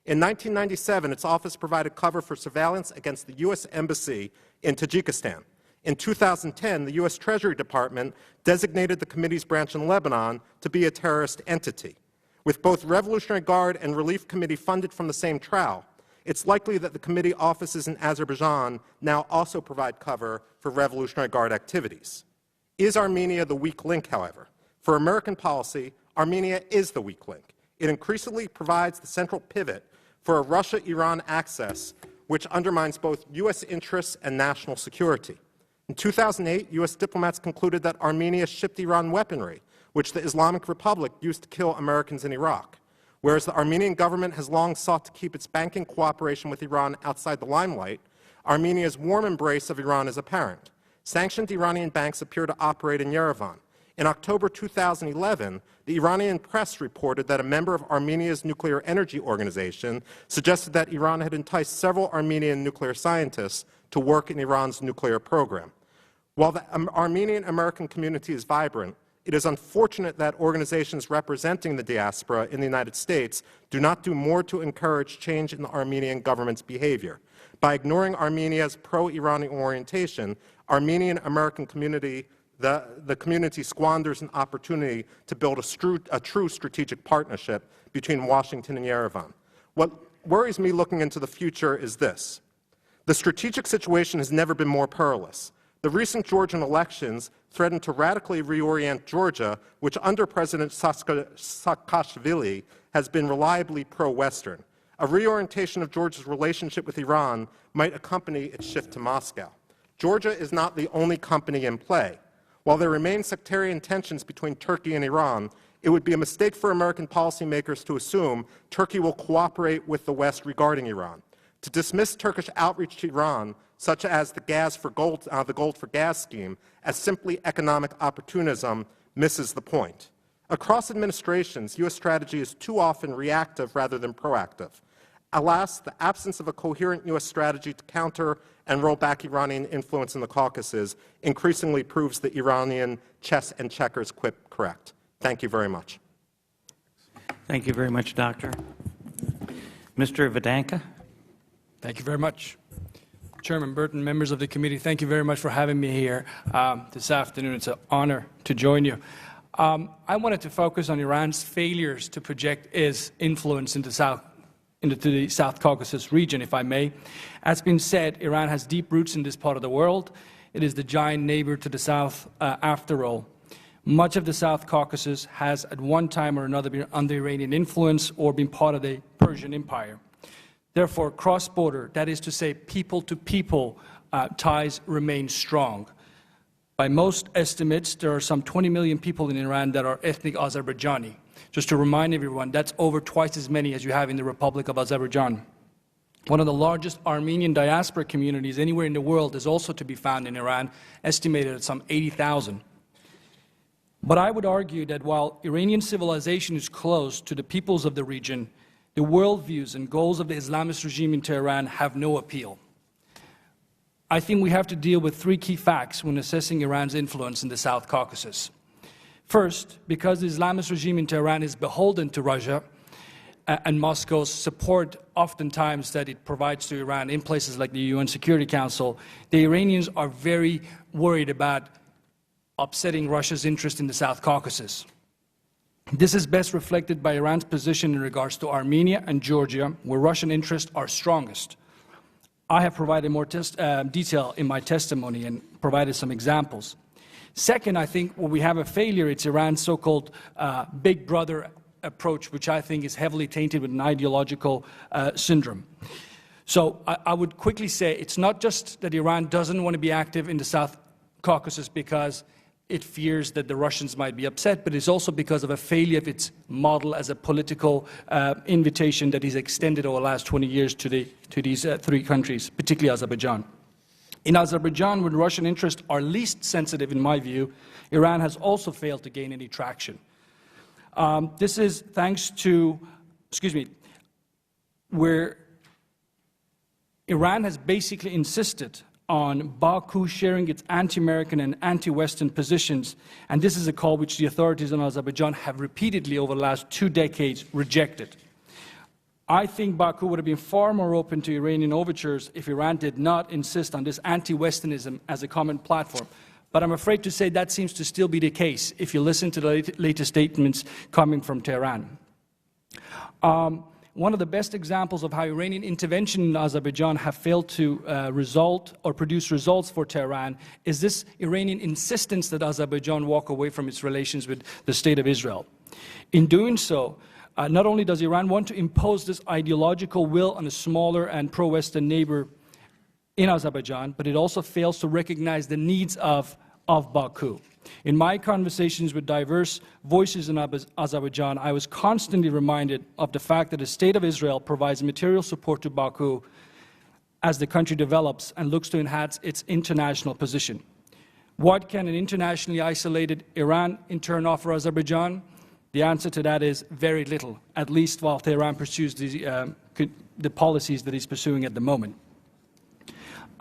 In 1997, its office provided cover for surveillance against the U.S. Embassy in Tajikistan. In 2010, the U.S. Treasury Department designated the committee's branch in Lebanon to be a terrorist entity. With both Revolutionary Guard and Relief Committee funded from the same trowel, it's likely that the committee offices in Azerbaijan now also provide cover for Revolutionary Guard activities. Is Armenia the weak link, however? For American policy, Armenia is the weak link. It increasingly provides the central pivot for a Russia-Iran axis which undermines both U.S. interests and national security. In 2008, U.S. diplomats concluded that Armenia shipped Iran weaponry, which the Islamic Republic used to kill Americans in Iraq. Whereas the Armenian government has long sought to keep its banking cooperation with Iran outside the limelight, Armenia's warm embrace of Iran is apparent. Sanctioned Iranian banks appear to operate in Yerevan. In October 2011, the Iranian press reported that a member of Armenia's nuclear energy organization suggested that Iran had enticed several Armenian nuclear scientists to work in Iran's nuclear program. While the Armenian American community is vibrant, it is unfortunate that organizations representing the diaspora in the United States do not do more to encourage change in the Armenian government's behavior. By ignoring Armenia's pro-Iranian orientation, Armenian American community, the community squanders an opportunity to build a true strategic partnership between Washington and Yerevan. What worries me looking into the future is this. The strategic situation has never been more perilous. The recent Georgian elections threatened to radically reorient Georgia, which under President Saakashvili has been reliably pro-Western. A reorientation of Georgia's relationship with Iran might accompany its shift to Moscow. Georgia is not the only company in play. While there remain sectarian tensions between Turkey and Iran, it would be a mistake for American policymakers to assume Turkey will cooperate with the West regarding Iran. To dismiss Turkish outreach to Iran, such as the gold for gas scheme, as simply economic opportunism, misses the point. Across administrations, U.S. strategy is too often reactive rather than proactive. Alas, the absence of a coherent U.S. strategy to counter and roll back Iranian influence in the Caucasus increasingly proves the Iranian chess and checkers quip correct. Thank you very much. Thank you very much, Doctor. Mr. Vidanka. Thank you very much. Chairman Burton, members of the committee, thank you very much for having me here this afternoon. It's an honor to join you. I wanted to focus on Iran's failures to project its influence into the South Caucasus region, if I may. As been said, Iran has deep roots in this part of the world. It is the giant neighbor to the south, after all. Much of the South Caucasus has at one time or another been under Iranian influence or been part of the Persian Empire. Therefore, cross-border, that is to say people-to-people ties remain strong. By most estimates, there are some 20 million people in Iran that are ethnic Azerbaijani. Just to remind everyone, that's over twice as many as you have in the Republic of Azerbaijan. One of the largest Armenian diaspora communities anywhere in the world is also to be found in Iran, estimated at some 80,000. But I would argue that while Iranian civilization is close to the peoples of the region, the worldviews and goals of the Islamist regime in Tehran have no appeal. I think we have to deal with three key facts when assessing Iran's influence in the South Caucasus. First, because the Islamist regime in Tehran is beholden to Russia and Moscow's support oftentimes that it provides to Iran in places like the UN Security Council, the Iranians are very worried about upsetting Russia's interest in the South Caucasus. This is best reflected by Iran's position in regards to Armenia and Georgia, where Russian interests are strongest. I have provided more detail in my testimony and provided some examples. Second, I think when we have a failure, it's Iran's so-called big brother approach, which I think is heavily tainted with an ideological syndrome. So I would quickly say it's not just that Iran doesn't want to be active in the South Caucasus because it fears that the Russians might be upset, but it's also because of a failure of its model as a political invitation that is extended over the last 20 years to these three countries, particularly Azerbaijan. In Azerbaijan, where Russian interests are least sensitive, in my view, Iran has also failed to gain any traction. This is thanks to, where Iran has basically insisted on Baku sharing its anti-American and anti-Western positions, and this is a call which the authorities in Azerbaijan have repeatedly over the last 2 decades rejected. I think Baku would have been far more open to Iranian overtures if Iran did not insist on this anti-Westernism as a common platform. But I'm afraid to say that seems to still be the case if you listen to the latest statements coming from Tehran. One of the best examples of how Iranian intervention in Azerbaijan have failed to result or produce results for Tehran is this Iranian insistence that Azerbaijan walk away from its relations with the State of Israel. In doing so, not only does Iran want to impose this ideological will on a smaller and pro-Western neighbor in Azerbaijan, but it also fails to recognize the needs of Baku. In my conversations with diverse voices in Azerbaijan, I was constantly reminded of the fact that the State of Israel provides material support to Baku as the country develops and looks to enhance its international position. What can an internationally isolated Iran in turn offer Azerbaijan? The answer to that is very little, at least while Tehran pursues the policies that he's pursuing at the moment.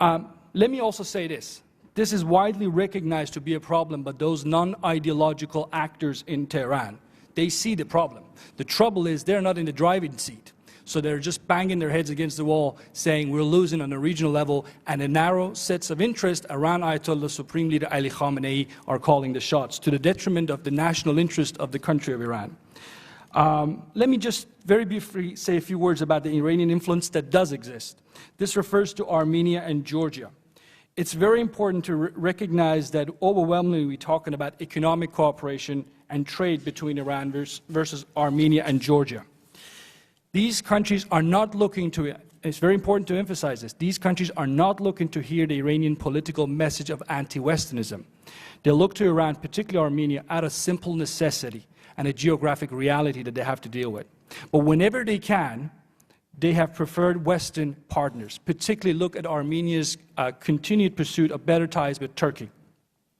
Let me also say this. This is widely recognized to be a problem by those non-ideological actors in Tehran. They see the problem. The trouble is they're not in the driving seat. So they're just banging their heads against the wall saying we're losing on a regional level, and the narrow sets of interest around Ayatollah Supreme Leader Ali Khamenei are calling the shots to the detriment of the national interest of the country of Iran. Let me just very briefly say a few words about the Iranian influence that does exist. This refers to Armenia and Georgia. It's very important to recognize that overwhelmingly we're talking about economic cooperation and trade between Iran versus Armenia and Georgia. These countries are not looking to, it's very important to emphasize this, these countries are not looking to hear the Iranian political message of anti-Westernism. They look to Iran, particularly Armenia, out of simple necessity and a geographic reality that they have to deal with. But whenever they can, they have preferred Western partners, particularly look at Armenia's continued pursuit of better ties with Turkey.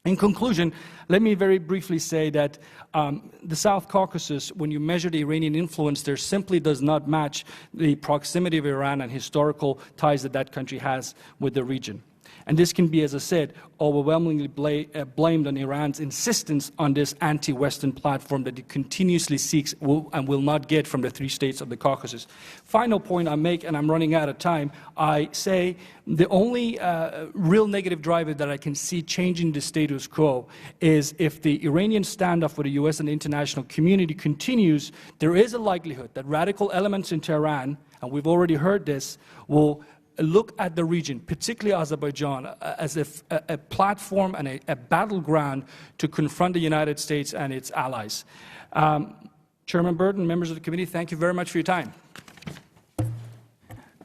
In conclusion, let me very briefly say that the South Caucasus, when you measure the Iranian influence there, simply does not match the proximity of Iran and historical ties that that country has with the region. And this can be, as I said, overwhelmingly blamed on Iran's insistence on this anti-Western platform that it continuously seeks and will not get from the 3 states of the Caucasus. Final point I make, and I'm running out of time, I say the only real negative driver that I can see changing the status quo is if the Iranian standoff with the U.S. and the international community continues, there is a likelihood that radical elements in Tehran, and we've already heard this, will look at the region, particularly Azerbaijan, as a platform and a battleground to confront the United States and its allies. Chairman Burton, members of the committee, thank you very much for your time.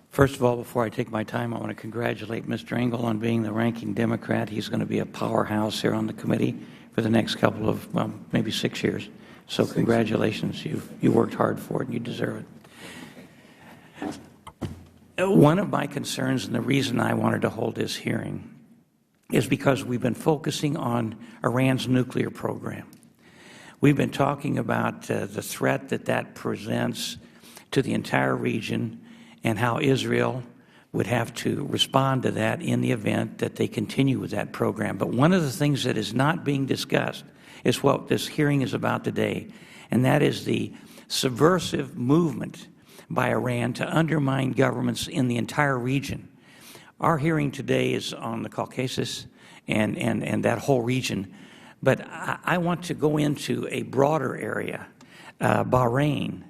First of all, before I take my time, I want to congratulate Mr. Engel on being the ranking Democrat. He's going to be a powerhouse here on the committee for the next couple of, well, maybe 6 years. So congratulations. You worked hard for it and you deserve it. One of my concerns, and the reason I wanted to hold this hearing, is because we've been focusing on Iran's nuclear program. We've been talking about the threat that presents to the entire region and how Israel would have to respond to that in the event that they continue with that program. But one of the things that is not being discussed is what this hearing is about today, and that is the subversive movement by Iran to undermine governments in the entire region. Our hearing today is on the Caucasus and that whole region, but I want to go into a broader area. Bahrain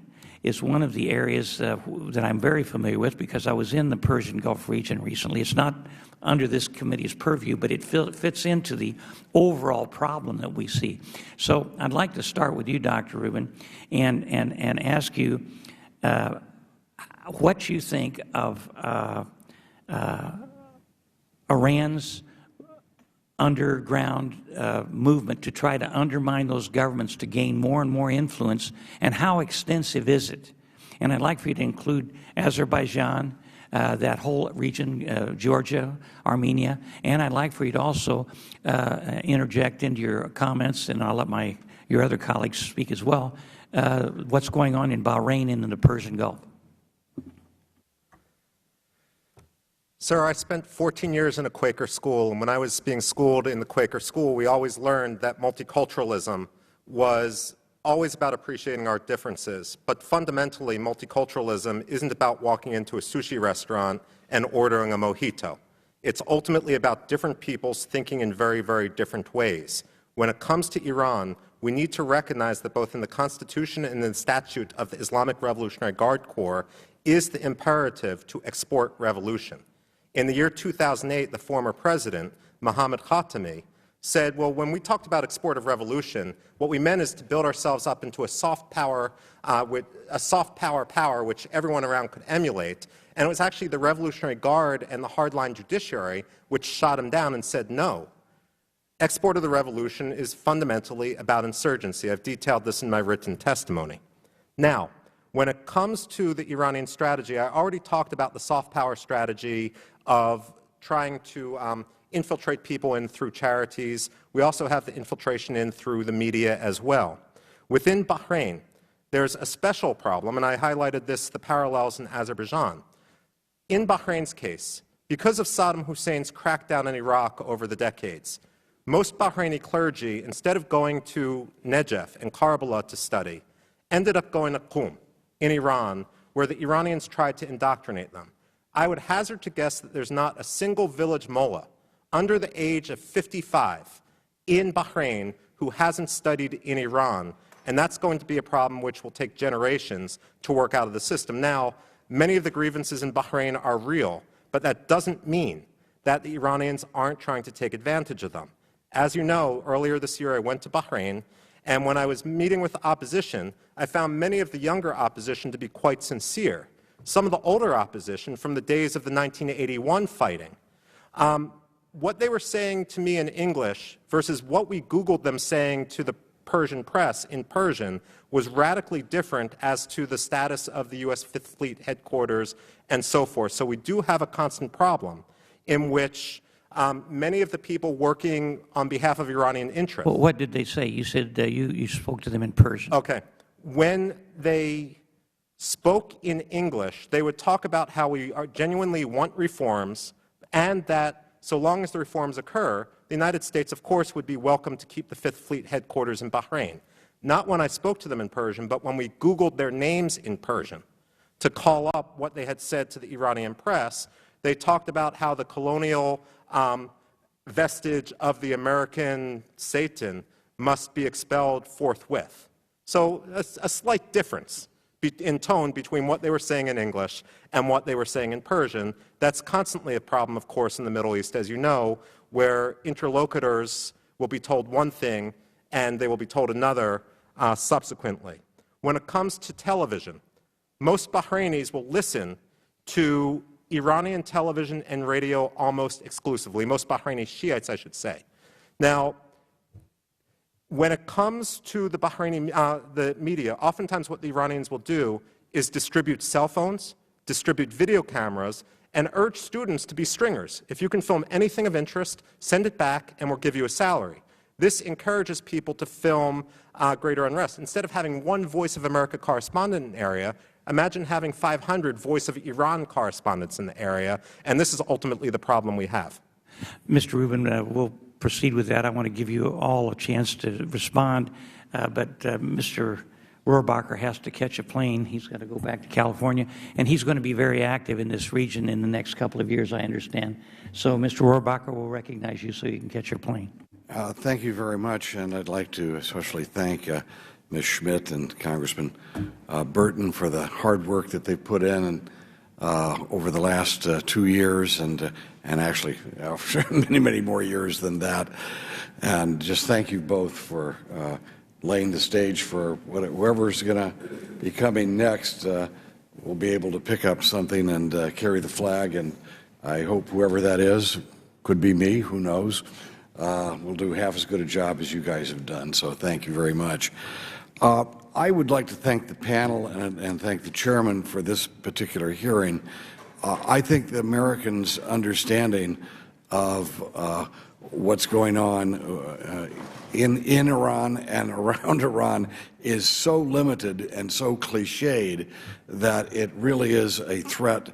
is one of the areas that I'm very familiar with because I was in the Persian Gulf region recently. It's not under this committee's purview, but it fits into the overall problem that we see. So I'd like to start with you, Dr. Rubin, and ask you what you think of Iran's underground movement to try to undermine those governments to gain more and more influence, and how extensive is it? And I'd like for you to include Azerbaijan, that whole region, Georgia, Armenia, and I'd like for you to also interject into your comments, and I'll let your other colleagues speak as well, what's going on in Bahrain and in the Persian Gulf. Sir, I spent 14 years in a Quaker school, and when I was being schooled in the Quaker school, we always learned that multiculturalism was always about appreciating our differences. But fundamentally, multiculturalism isn't about walking into a sushi restaurant and ordering a mojito. It's ultimately about different peoples thinking in very, very different ways. When it comes to Iran, we need to recognize that both in the Constitution and in the statute of the Islamic Revolutionary Guard Corps is the imperative to export revolution. In the year 2008, the former president, Mohammad Khatami, said, well, when we talked about export of revolution, what we meant is to build ourselves up into a soft power, power which everyone around could emulate. And it was actually the Revolutionary Guard and the hardline judiciary which shot him down and said no. Export of the revolution is fundamentally about insurgency. I've detailed this in my written testimony. Now, when it comes to the Iranian strategy, I already talked about the soft power strategy of trying to infiltrate people in through charities. We also have the infiltration in through the media as well. Within Bahrain, there's a special problem, and I highlighted this, the parallels in Azerbaijan. In Bahrain's case, because of Saddam Hussein's crackdown in Iraq over the decades, most Bahraini clergy, instead of going to Najaf and Karbala to study, ended up going to Qum in Iran, where the Iranians tried to indoctrinate them. I would hazard to guess that there's not a single village mullah under the age of 55 in Bahrain who hasn't studied in Iran, and that's going to be a problem which will take generations to work out of the system. Now, many of the grievances in Bahrain are real, but that doesn't mean that the Iranians aren't trying to take advantage of them. As you know, earlier this year I went to Bahrain, and when I was meeting with the opposition, I found many of the younger opposition to be quite sincere. Some of the older opposition from the days of the 1981 fighting, what they were saying to me in English versus what we Googled them saying to the Persian press in Persian was radically different as to the status of the U.S. Fifth Fleet headquarters and so forth. So we do have a constant problem in which many of the people working on behalf of Iranian interests. Well, what did they say? You said you spoke to them in Persian. Okay. When they spoke in English, they would talk about how we genuinely want reforms, and that so long as the reforms occur, the United States, of course, would be welcome to keep the Fifth Fleet headquarters in Bahrain. Not when I spoke to them in Persian, but when we Googled their names in Persian to call up what they had said to the Iranian press, they talked about how the colonial vestige of the American Satan must be expelled forthwith. So a slight difference in tone between what they were saying in English and what they were saying in Persian. That's constantly a problem, of course, in the Middle East, as you know, where interlocutors will be told one thing and they will be told another subsequently. When it comes to television, most Bahrainis will listen to Iranian television and radio almost exclusively, most Bahraini Shiites, I should say. Now, when it comes to the Bahraini the media, oftentimes what the Iranians will do is distribute cell phones, distribute video cameras, and urge students to be stringers. If you can film anything of interest, send it back and we'll give you a salary. This encourages people to film greater unrest. Instead of having one Voice of America correspondent in the area, imagine having 500 Voice of Iran correspondents in the area, and this is ultimately the problem we have. Mr. Rubin, we'll proceed with that, I want to give you all a chance to respond. But Mr. Rohrabacher has to catch a plane. He's got to go back to California, and he's going to be very active in this region in the next couple of years, I understand. So Mr. Rohrabacher will recognize you so you can catch your plane. Thank you very much, and I'd like to especially thank Ms. Schmidt and Congressman Burton for the hard work that they've put in and, over the last 2 years, and actually many, many more years than that. And just thank you both for laying the stage for whoever's going to be coming next will be able to pick up something and carry the flag. And I hope whoever that is, could be me, who knows, will do half as good a job as you guys have done. So thank you very much. I would like to thank the panel and thank the chairman for this particular hearing. I think the Americans' understanding of what's going on in Iran and around Iran is so limited and so cliched that it really is a threat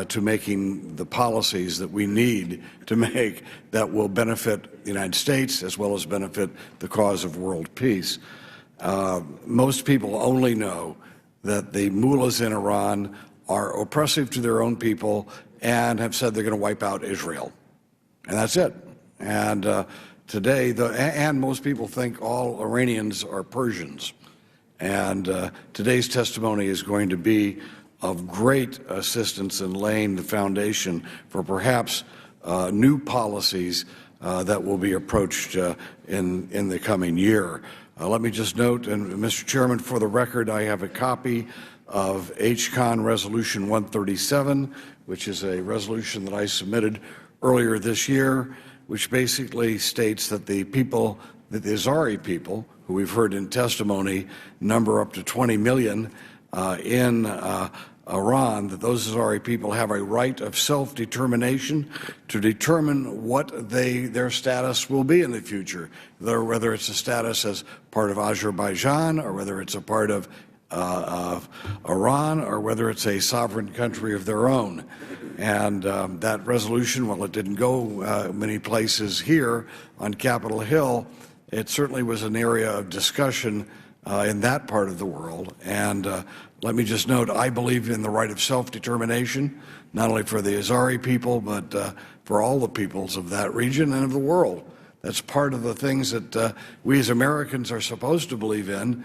to making the policies that we need to make that will benefit the United States as well as benefit the cause of world peace. Most people only know that the mullahs in Iran are oppressive to their own people and have said they're going to wipe out Israel. And that's it. And today, and most people think all Iranians are Persians. And today's testimony is going to be of great assistance in laying the foundation for perhaps new policies that will be approached in the coming year. Let me just note, and Mr. Chairman, for the record, I have a copy of HCON Resolution 137, which is a resolution that I submitted earlier this year, which basically states that the people, that the Azari people, who we've heard in testimony, number up to 20 million in Iran, that those Azari people have a right of self-determination to determine what their status will be in the future, whether it's a status as part of Azerbaijan or whether it's a part of Iran or whether it's a sovereign country of their own. And that resolution, while it didn't go many places here on Capitol Hill, it certainly was an area of discussion in that part of the world. And let me just note, I believe in the right of self-determination, not only for the Azari people, but for all the peoples of that region and of the world. That's part of the things that we as Americans are supposed to believe in,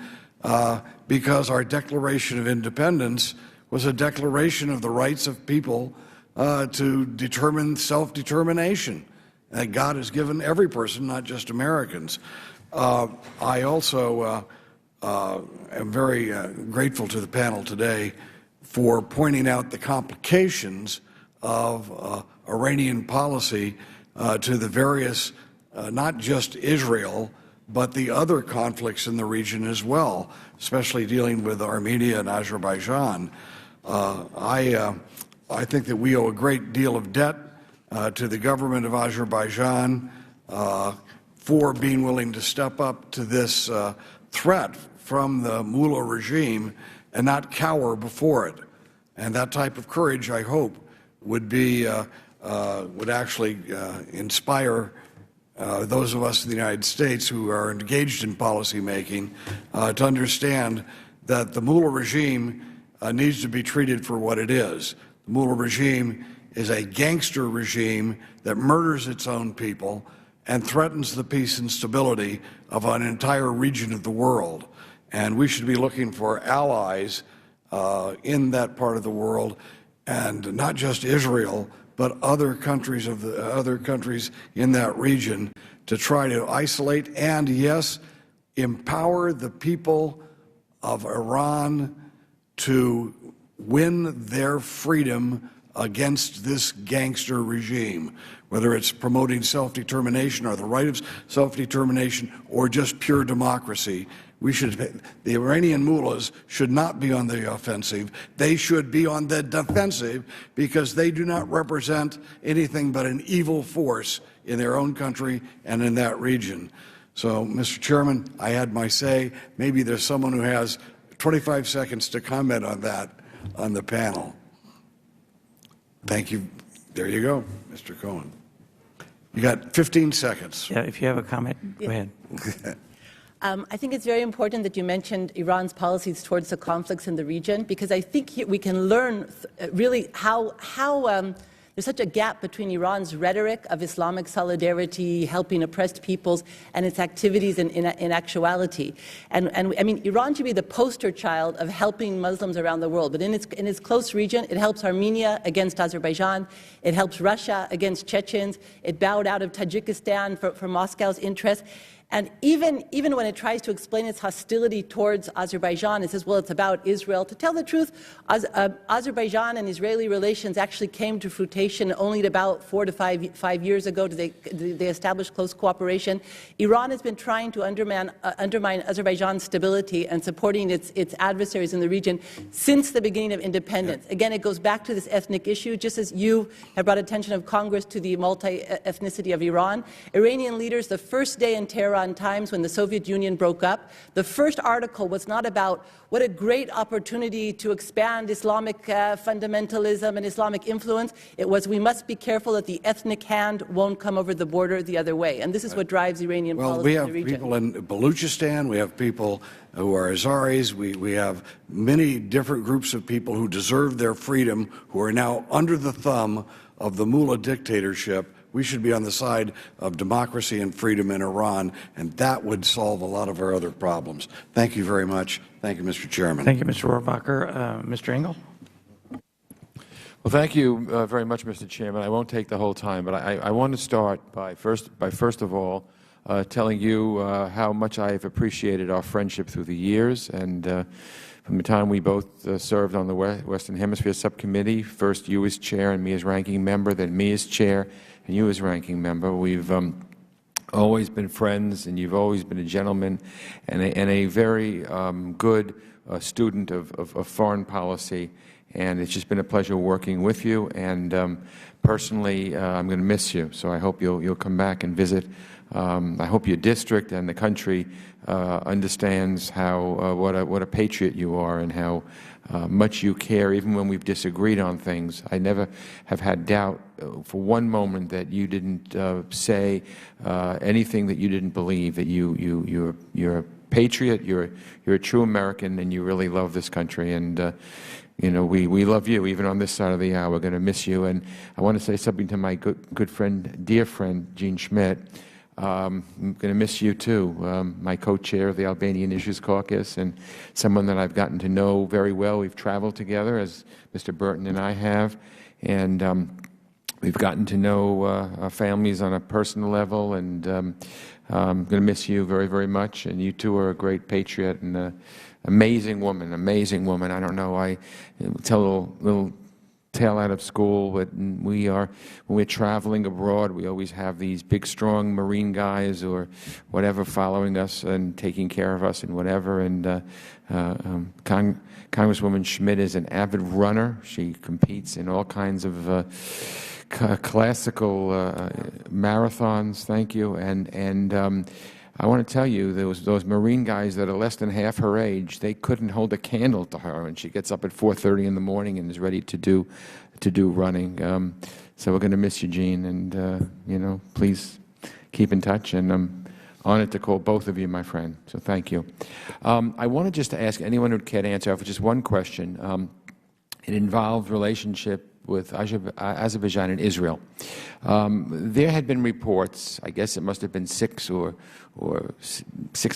because our Declaration of Independence was a declaration of the rights of people to determine self-determination that God has given every person, not just Americans. I also am very grateful to the panel today for pointing out the complications of Iranian policy to the various, not just Israel, but the other conflicts in the region as well, especially dealing with Armenia and Azerbaijan. I think that we owe a great deal of debt to the government of Azerbaijan for being willing to step up to this threat from the mullah regime and not cower before it. And that type of courage, I hope, would actually inspire those of us in the United States who are engaged in policy making to understand that the mullah regime needs to be treated for what it is. The mullah regime is a gangster regime that murders its own people and threatens the peace and stability of an entire region of the world. And we should be looking for allies in that part of the world, and not just Israel, but other countries in that region, to try to isolate and, yes, empower the people of Iran to win their freedom against this gangster regime, whether it's promoting self-determination or the right of self-determination or just pure democracy. The Iranian mullahs should not be on the offensive. They should be on the defensive, because they do not represent anything but an evil force in their own country and in that region. So, Mr. Chairman, I had my say. Maybe there's someone who has 25 seconds to comment on that on the panel. Thank you. There you go, Mr. Cohen. You got 15 seconds. Yeah, if you have a comment, go ahead. I think it's very important that you mentioned Iran's policies towards the conflicts in the region, because I think we can learn really how there's such a gap between Iran's rhetoric of Islamic solidarity, helping oppressed peoples, and its activities in actuality. And I mean, Iran should be the poster child of helping Muslims around the world. But in its close region, it helps Armenia against Azerbaijan. It helps Russia against Chechens. It bowed out of Tajikistan for Moscow's interests. And even when it tries to explain its hostility towards Azerbaijan, it says, well, it's about Israel. To tell the truth, Azerbaijan and Israeli relations actually came to fruition only about 4 to 5 years ago. They established close cooperation. Iran has been trying to undermine Azerbaijan's stability and supporting its adversaries in the region since the beginning of independence. Again, it goes back to this ethnic issue, just as you have brought attention of Congress to the multi-ethnicity of Iran. Iranian leaders, the first day in Tehran times when the Soviet Union broke up, the first article was not about what a great opportunity to expand Islamic fundamentalism and Islamic influence. It was, we must be careful that the ethnic hand won't come over the border the other way. And this is what drives Iranian policy in the region. Well, we have people in Baluchistan, we have people who are Azaris, we have many different groups of people who deserve their freedom, who are now under the thumb of the mullah dictatorship. We should be on the side of democracy and freedom in Iran, and that would solve a lot of our other problems. Thank you very much. Thank you, Mr. Chairman. Thank you, Mr. Rohrabacher. Mr. Engel? Well, thank you very much, Mr. Chairman. I won't take the whole time, but I want to start by first of all telling you how much I have appreciated our friendship through the years, and from the time we both served on the Western Hemisphere Subcommittee, first you as chair and me as ranking member, then me as chair and you as ranking member. We've always been friends, and you've always been a gentleman and a very good student of foreign policy. And it's just been a pleasure working with you. And personally, I'm going to miss you. So I hope you'll come back and visit. I hope your district and the country understands how what a patriot you are and how much you care, even when we've disagreed on things. I never have had doubt for one moment that you didn't say anything that you didn't believe. That you're a patriot, you're a true American, and you really love this country. And you know, we love you, even on this side of the aisle. We're going to miss you. And I want to say something to my good friend, dear friend, Gene Schmidt. I'm going to miss you too, my co-chair of the Albanian Issues Caucus, and someone that I've gotten to know very well. We've traveled together, as Mr. Burton and I have, and we've gotten to know our families on a personal level, and I'm going to miss you very, very much. And you too are a great patriot and an amazing woman, amazing woman. I don't know, I tell a little tail out of school, but when we're traveling abroad, we always have these big, strong Marine guys or whatever following us and taking care of us and whatever. And Congresswoman Schmidt is an avid runner. She competes in all kinds of classical marathons. Thank you. And I want to tell you, those Marine guys that are less than half her age, they couldn't hold a candle to her, and she gets up at 4:30 in the morning and is ready to do running. So we're going to miss you, Gene, and you know, please keep in touch. And I'm honored to call both of you my friend. So thank you. I wanted just to ask anyone who'd care to answer for just one question. It involved relationship with Azerbaijan and Israel. There had been reports, I guess it must have been 6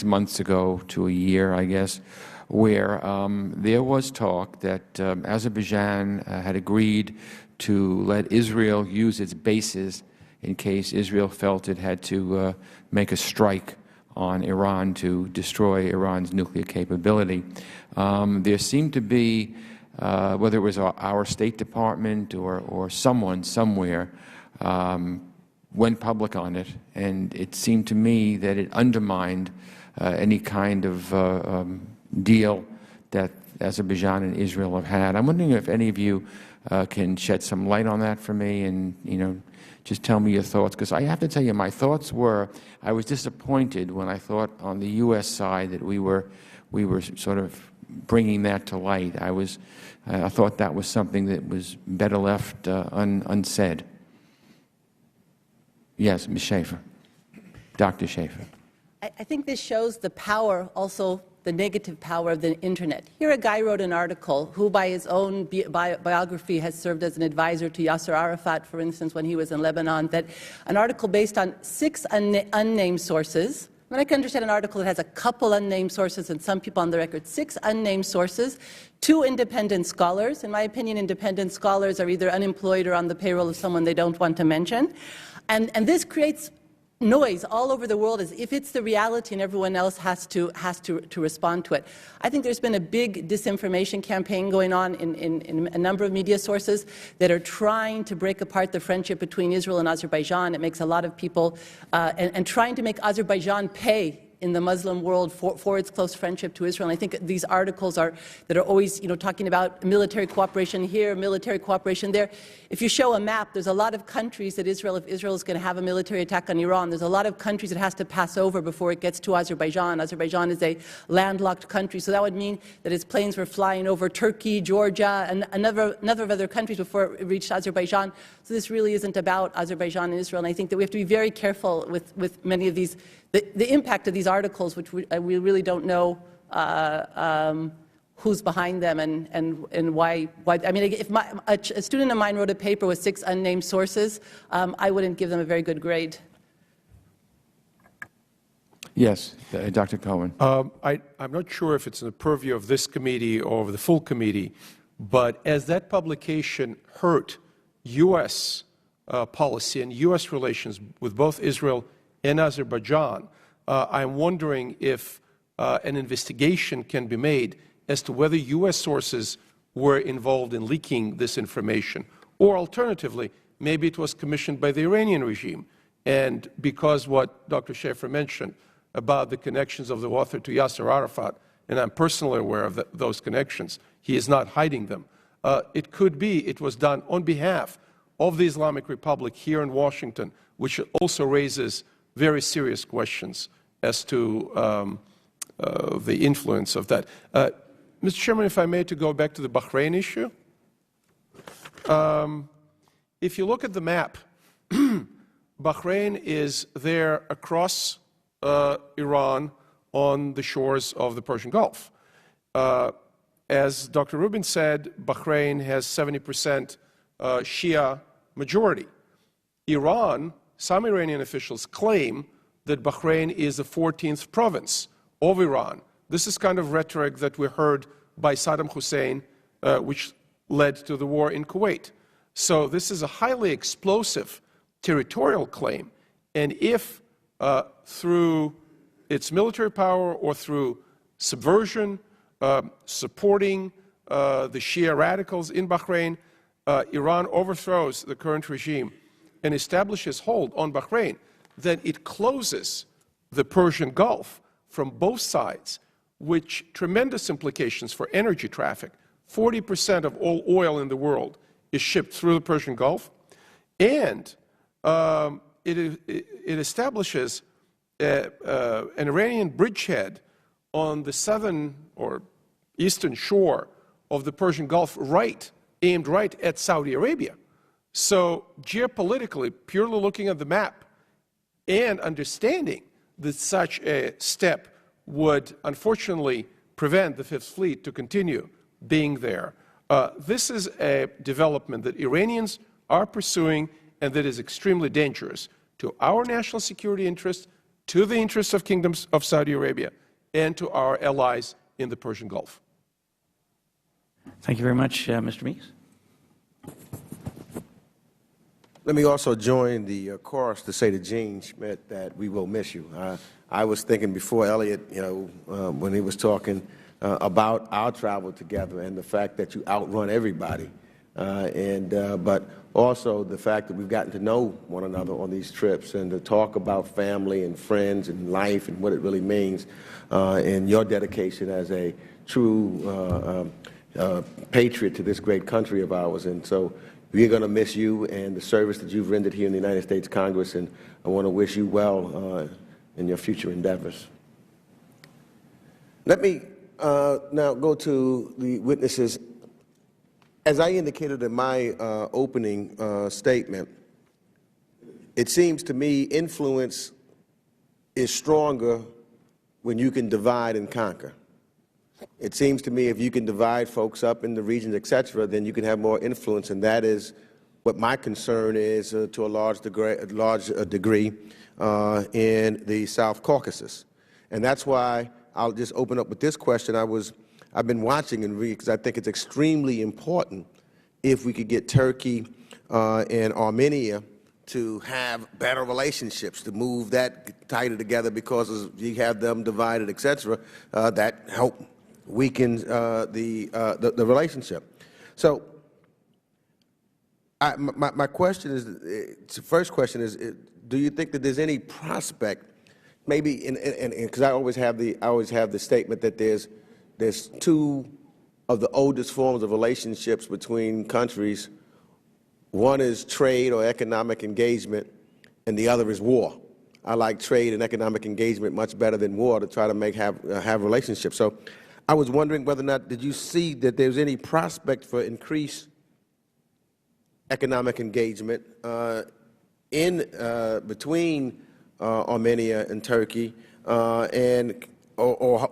months ago to a year, I guess, where there was talk that Azerbaijan had agreed to let Israel use its bases in case Israel felt it had to make a strike on Iran to destroy Iran's nuclear capability. There seemed to be whether it was our State Department or someone somewhere went public on it, and it seemed to me that it undermined any kind of deal that Azerbaijan and Israel have had. I'm wondering if any of you can shed some light on that for me, and just tell me your thoughts, because I have to tell you, my thoughts were, I was disappointed when I thought on the U.S. side that we were sort of bringing that to light. I thought that was something that was better left unsaid. Yes, Ms. Schaefer. Dr. Schaefer. I think this shows the power, also the negative power of the internet. Here a guy wrote an article who by his own biography has served as an advisor to Yasser Arafat, for instance, when he was in Lebanon, that an article based on 6 unnamed sources. I mean, I can understand an article that has a couple unnamed sources and some people on the record. 6 unnamed sources, 2 independent scholars. In my opinion, independent scholars are either unemployed or on the payroll of someone they don't want to mention. And this creates noise all over the world as if it's the reality and everyone else has to respond to it. I think there's been a big disinformation campaign going on in a number of media sources that are trying to break apart the friendship between Israel and Azerbaijan. It makes a lot of people, and trying to make Azerbaijan pay in the Muslim world for its close friendship to Israel. And I think these articles that are always, talking about military cooperation here, military cooperation there. If you show a map, there's a lot of countries that if Israel is going to have a military attack on Iran, there's a lot of countries it has to pass over before it gets to Azerbaijan. Azerbaijan is a landlocked country, so that would mean that its planes were flying over Turkey, Georgia, and another of other countries before it reached Azerbaijan. So this really isn't about Azerbaijan and Israel, and I think that we have to be very careful with many of these. The impact of these articles, which we really don't know who's behind them and why. I mean, if a student of mine wrote a paper with 6 unnamed sources, I wouldn't give them a very good grade. Yes, Dr. Cohen. I'm not sure if it's in the purview of this committee or of the full committee, but as that publication hurt U.S. Policy and U.S. relations with both Israel and Azerbaijan, I'm wondering if an investigation can be made as to whether U.S. sources were involved in leaking this information, or alternatively, maybe it was commissioned by the Iranian regime. And because what Dr. Schaefer mentioned about the connections of the author to Yasser Arafat, and I'm personally aware of those connections, he is not hiding them. It could be it was done on behalf of the Islamic Republic here in Washington, which also raises very serious questions as to the influence of that. Mr. Chairman, if I may, to go back to the Bahrain issue. If you look at the map, Bahrain is there across Iran on the shores of the Persian Gulf. As Dr. Rubin said, Bahrain has 70% Shia majority. Iran, some Iranian officials claim that Bahrain is the 14th province of Iran. This is kind of rhetoric that we heard by Saddam Hussein, which led to the war in Kuwait. So this is a highly explosive territorial claim. And if through its military power or through subversion, supporting the Shia radicals in Bahrain, Iran overthrows the current regime and establishes hold on Bahrain, then it closes the Persian Gulf from both sides, with tremendous implications for energy traffic. 40% of all oil in the world is shipped through the Persian Gulf, and it establishes an Iranian bridgehead on the southern or eastern shore of the Persian Gulf, aimed right at Saudi Arabia. So geopolitically, purely looking at the map and understanding that such a step would unfortunately prevent the Fifth Fleet to continue being there, this is a development that Iranians are pursuing and that is extremely dangerous to our national security interests, to the interests of kingdoms of Saudi Arabia, and to our allies in the Persian Gulf. Thank you very much, Mr. Meeks. Let me also join the chorus to say to Gene Schmidt that we will miss you. I was thinking before Elliot, when he was talking about our travel together and the fact that you outrun everybody, but also the fact that we've gotten to know one another on these trips and to talk about family and friends and life and what it really means, and your dedication as a true patriot to this great country of ours. And so we're going to miss you and the service that you've rendered here in the United States Congress, and I want to wish you well in your future endeavors. Let me now go to the witnesses. As I indicated in my opening statement, it seems to me influence is stronger when you can divide and conquer. It seems to me if you can divide folks up in the regions, et cetera, then you can have more influence, and that is what my concern is to a large degree in the South Caucasus. And that's why I'll just open up with this question. I've been watching and reading because I think it's extremely important if we could get Turkey and Armenia to have better relationships, to move that tighter together, because as you have them divided, et cetera, that help weakens the relationship. So my question is, the first question is, do you think that there's any prospect, maybe, because I always have the statement that there's two of the oldest forms of relationships between countries. One is trade or economic engagement, and the other is war. I like trade and economic engagement much better than war to try to have relationships. So I was wondering whether or not, did you see that there's any prospect for increased economic engagement between Armenia and Turkey, or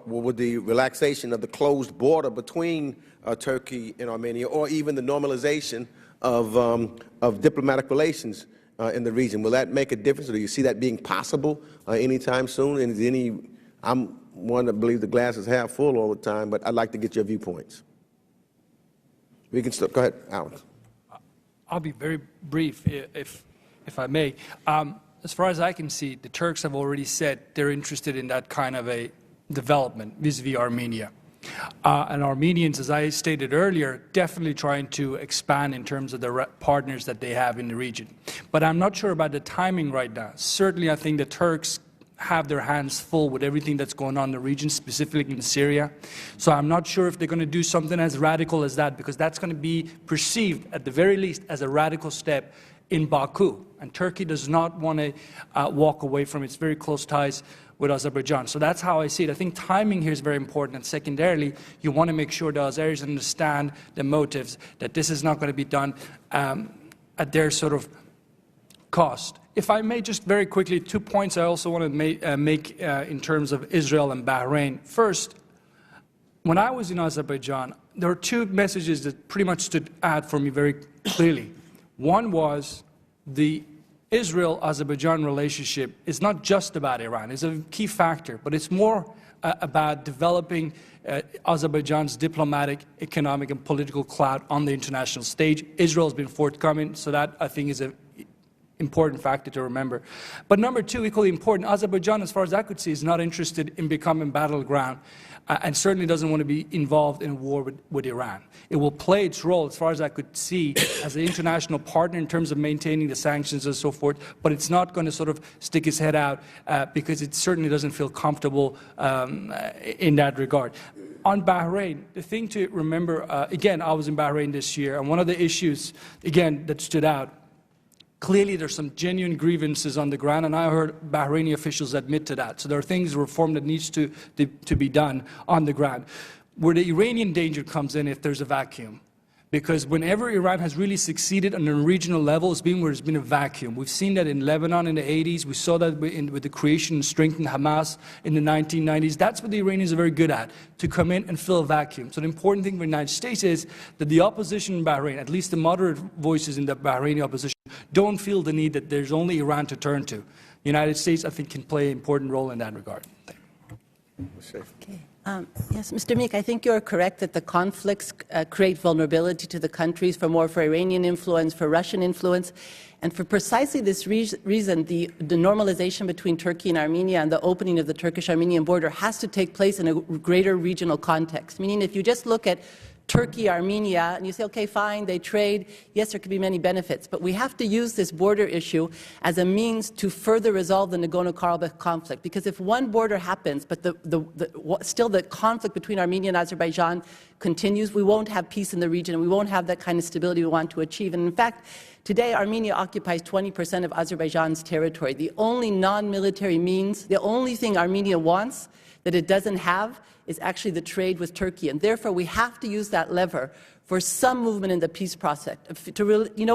with the relaxation of the closed border between Turkey and Armenia, or even the normalization of diplomatic relations in the region? Will that make a difference, or do you see that being possible anytime soon? And I'm one that believes the glass is half full all the time, but I'd like to get your viewpoints. We can start. Go ahead, Alex. I'll be very brief, if I may. As far as I can see, the Turks have already said they're interested in that kind of a development vis-a-vis Armenia. And Armenians, as I stated earlier, definitely trying to expand in terms of the partners that they have in the region. But I'm not sure about the timing right now. Certainly, I think the Turks have their hands full with everything that's going on in the region, specifically in Syria. So I'm not sure if they're going to do something as radical as that, because that's going to be perceived, at the very least, as a radical step in Baku. And Turkey does not want to walk away from its very close ties with Azerbaijan. So that's how I see it. I think timing here is very important. And secondarily, you want to make sure the Azeris understand the motives, that this is not going to be done at their sort of cost. If I may, just very quickly, 2 points I also want to make in terms of Israel and Bahrain. First, when I was in Azerbaijan, there were two messages that pretty much stood out for me very clearly. One was the Israel-Azerbaijan relationship is not just about Iran. It's a key factor, but it's more about developing Azerbaijan's diplomatic, economic, and political clout on the international stage. Israel has been forthcoming, so that, I think, is an important factor to remember. But number two, equally important, Azerbaijan, as far as I could see, is not interested in becoming battleground and certainly doesn't want to be involved in a war with Iran. It will play its role, as far as I could see, as an international partner in terms of maintaining the sanctions and so forth, but it's not going to sort of stick its head out because it certainly doesn't feel comfortable in that regard. On Bahrain, the thing to remember, again, I was in Bahrain this year, and one of the issues, again, that stood out, clearly there's some genuine grievances on the ground, and I heard Bahraini officials admit to that. So there are things, reform that needs to be done on the ground. Where the Iranian danger comes in if there's a vacuum. Because whenever Iran has really succeeded on a regional level, it's been where there's been a vacuum. We've seen that in Lebanon in the 80s. We saw that with the creation and strength of Hamas in the 1990s. That's what the Iranians are very good at, to come in and fill a vacuum. So the important thing for the United States is that the opposition in Bahrain, at least the moderate voices in the Bahraini opposition, don't feel the need that there's only Iran to turn to. The United States, I think, can play an important role in that regard. Thank you. Okay. Yes, Mr. Meek, I think you're correct that the conflicts create vulnerability to the countries for Iranian influence, for Russian influence, and for precisely this reason, the normalization between Turkey and Armenia and the opening of the Turkish-Armenian border has to take place in a greater regional context. Meaning, if you just look at Turkey, Armenia, and you say, okay, fine, they trade. Yes, there could be many benefits, but we have to use this border issue as a means to further resolve the Nagorno-Karabakh conflict. Because if one border happens, but still the conflict between Armenia and Azerbaijan continues, we won't have peace in the region, and we won't have that kind of stability we want to achieve. And in fact, today Armenia occupies 20% of Azerbaijan's territory. The only non-military means, the only thing Armenia wants that it doesn't have is actually the trade with Turkey. And therefore, we have to use that lever for some movement in the peace process,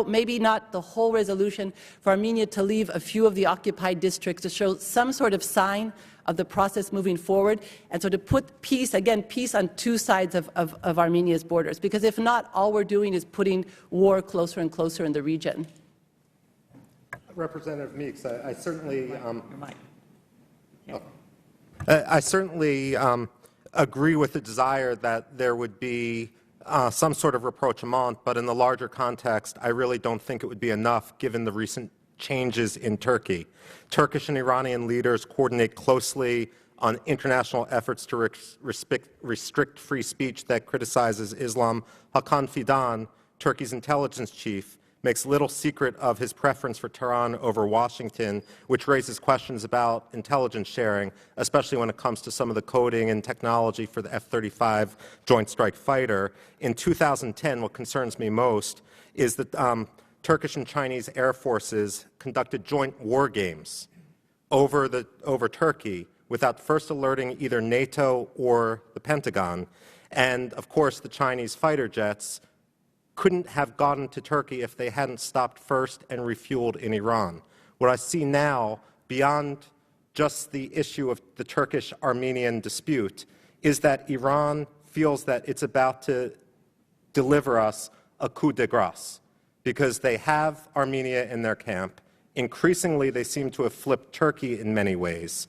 maybe not the whole resolution, for Armenia to leave a few of the occupied districts to show some sort of sign of the process moving forward, and so to put peace, again, peace on two sides of Armenia's borders, because if not, all we're doing is putting war closer and closer in the region. Representative Meeks, I certainly agree with the desire that there would be some sort of rapprochement, but in the larger context, I really don't think it would be enough given the recent changes in Turkey. Turkish and Iranian leaders coordinate closely on international efforts to restrict free speech that criticizes Islam. Hakan Fidan, Turkey's intelligence chief, makes little secret of his preference for Tehran over Washington, which raises questions about intelligence sharing, especially when it comes to some of the coding and technology for the F-35 Joint Strike Fighter. In 2010, what concerns me most is that Turkish and Chinese air forces conducted joint war games over Turkey without first alerting either NATO or the Pentagon. And, of course, the Chinese fighter jets couldn't have gotten to Turkey if they hadn't stopped first and refueled in Iran. What I see now, beyond just the issue of the Turkish-Armenian dispute, is that Iran feels that it's about to deliver us a coup de grace, because they have Armenia in their camp. Increasingly, they seem to have flipped Turkey in many ways.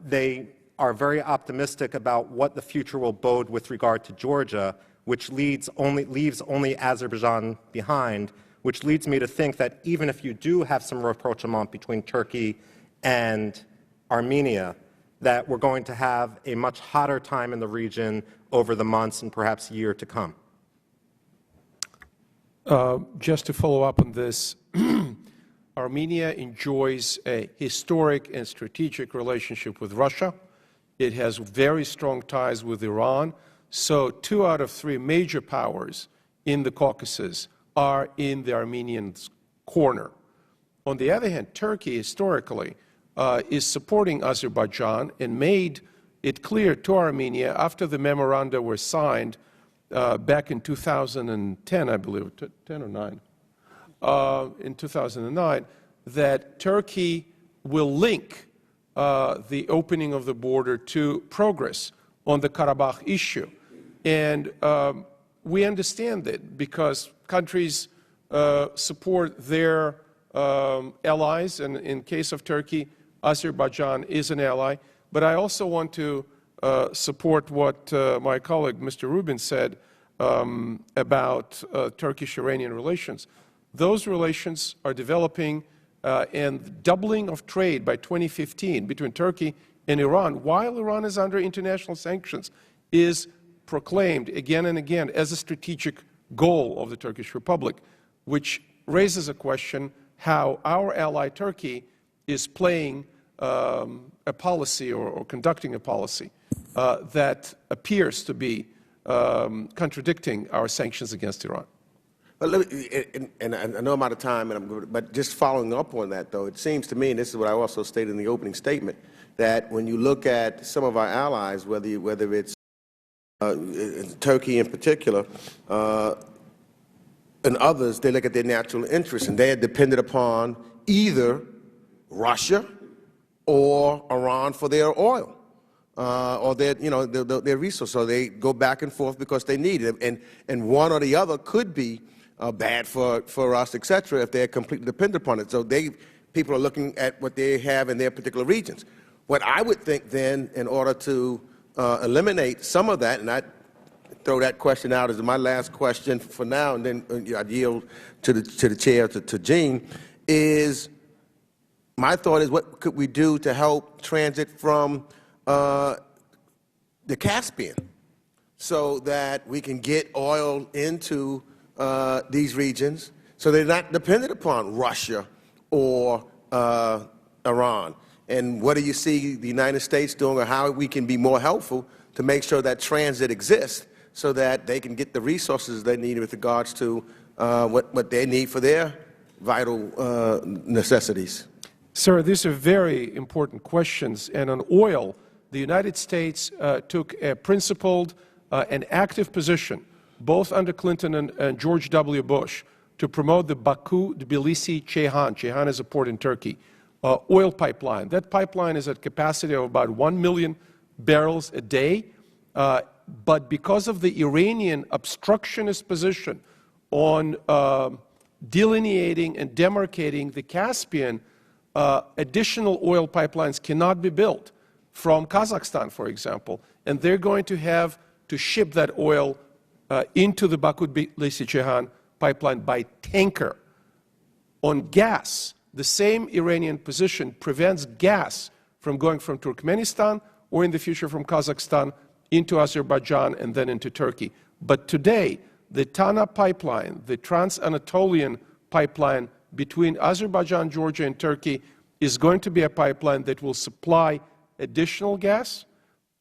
They are very optimistic about what the future will bode with regard to Georgia, which leaves only Azerbaijan behind, which leads me to think that even if you do have some rapprochement between Turkey and Armenia, that we're going to have a much hotter time in the region over the months and perhaps year to come. Just to follow up on this, Armenia enjoys a historic and strategic relationship with Russia. It has very strong ties with Iran. So 2 out of 3 major powers in the Caucasus are in the Armenian corner. On the other hand, Turkey historically is supporting Azerbaijan and made it clear to Armenia after the memoranda were signed back in 2010, I believe, 10 or 9, in 2009, that Turkey will link the opening of the border to progress on the Karabakh issue. And we understand that because countries support their allies, and in case of Turkey, Azerbaijan is an ally. But I also want to support what my colleague, Mr. Rubin, said about Turkish-Iranian relations. Those relations are developing, and doubling of trade by 2015 between Turkey and Iran, while Iran is under international sanctions, is proclaimed again and again as a strategic goal of the Turkish Republic, which raises a question how our ally Turkey is playing a policy or conducting a policy that appears to be contradicting our sanctions against Iran. But let me, and I know I'm out of time, but just following up on that, though, it seems to me, and this is what I also stated in the opening statement, that when you look at some of our allies, whether it's Turkey in particular, and others, they look at their natural interests, and they are dependent upon either Russia or Iran for their oil or their resources. So they go back and forth because they need it, and one or the other could be bad for us, etc., if they're completely dependent upon it. So people are looking at what they have in their particular regions. What I would think then, in order to eliminate some of that, and I throw that question out as my last question for now, and then I yield to the chair, to Jean, is my thought is what could we do to help transit from the Caspian so that we can get oil into these regions so they're not dependent upon Russia or Iran. And what do you see the United States doing, or how we can be more helpful to make sure that transit exists so that they can get the resources they need with regards to what they need for their vital necessities? Sir, these are very important questions. And on oil, the United States took a principled and active position both under Clinton and George W. Bush, to promote the Baku-Tbilisi-Ceyhan, Ceyhan is a port in Turkey, oil pipeline. That pipeline is at capacity of about 1 million barrels a day, but because of the Iranian obstructionist position on delineating and demarcating the Caspian, additional oil pipelines cannot be built from Kazakhstan, for example, and they're going to have to ship that oil into the Baku-Tbilisi-Ceyhan pipeline by tanker. On gas, the same Iranian position prevents gas from going from Turkmenistan or in the future from Kazakhstan into Azerbaijan and then into Turkey. But today, the Tana pipeline, the Trans-Anatolian pipeline between Azerbaijan, Georgia, and Turkey is going to be a pipeline that will supply additional gas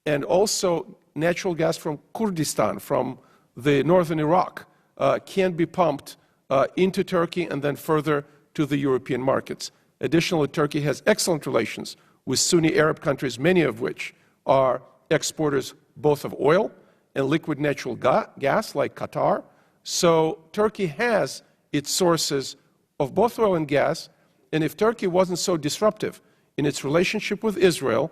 and also natural gas from Kurdistan, from the northern Iraq, can be pumped into Turkey and then further to the European markets. Additionally, Turkey has excellent relations with Sunni Arab countries, many of which are exporters both of oil and liquid natural gas, like Qatar. So Turkey has its sources of both oil and gas, and if Turkey wasn't so disruptive in its relationship with Israel,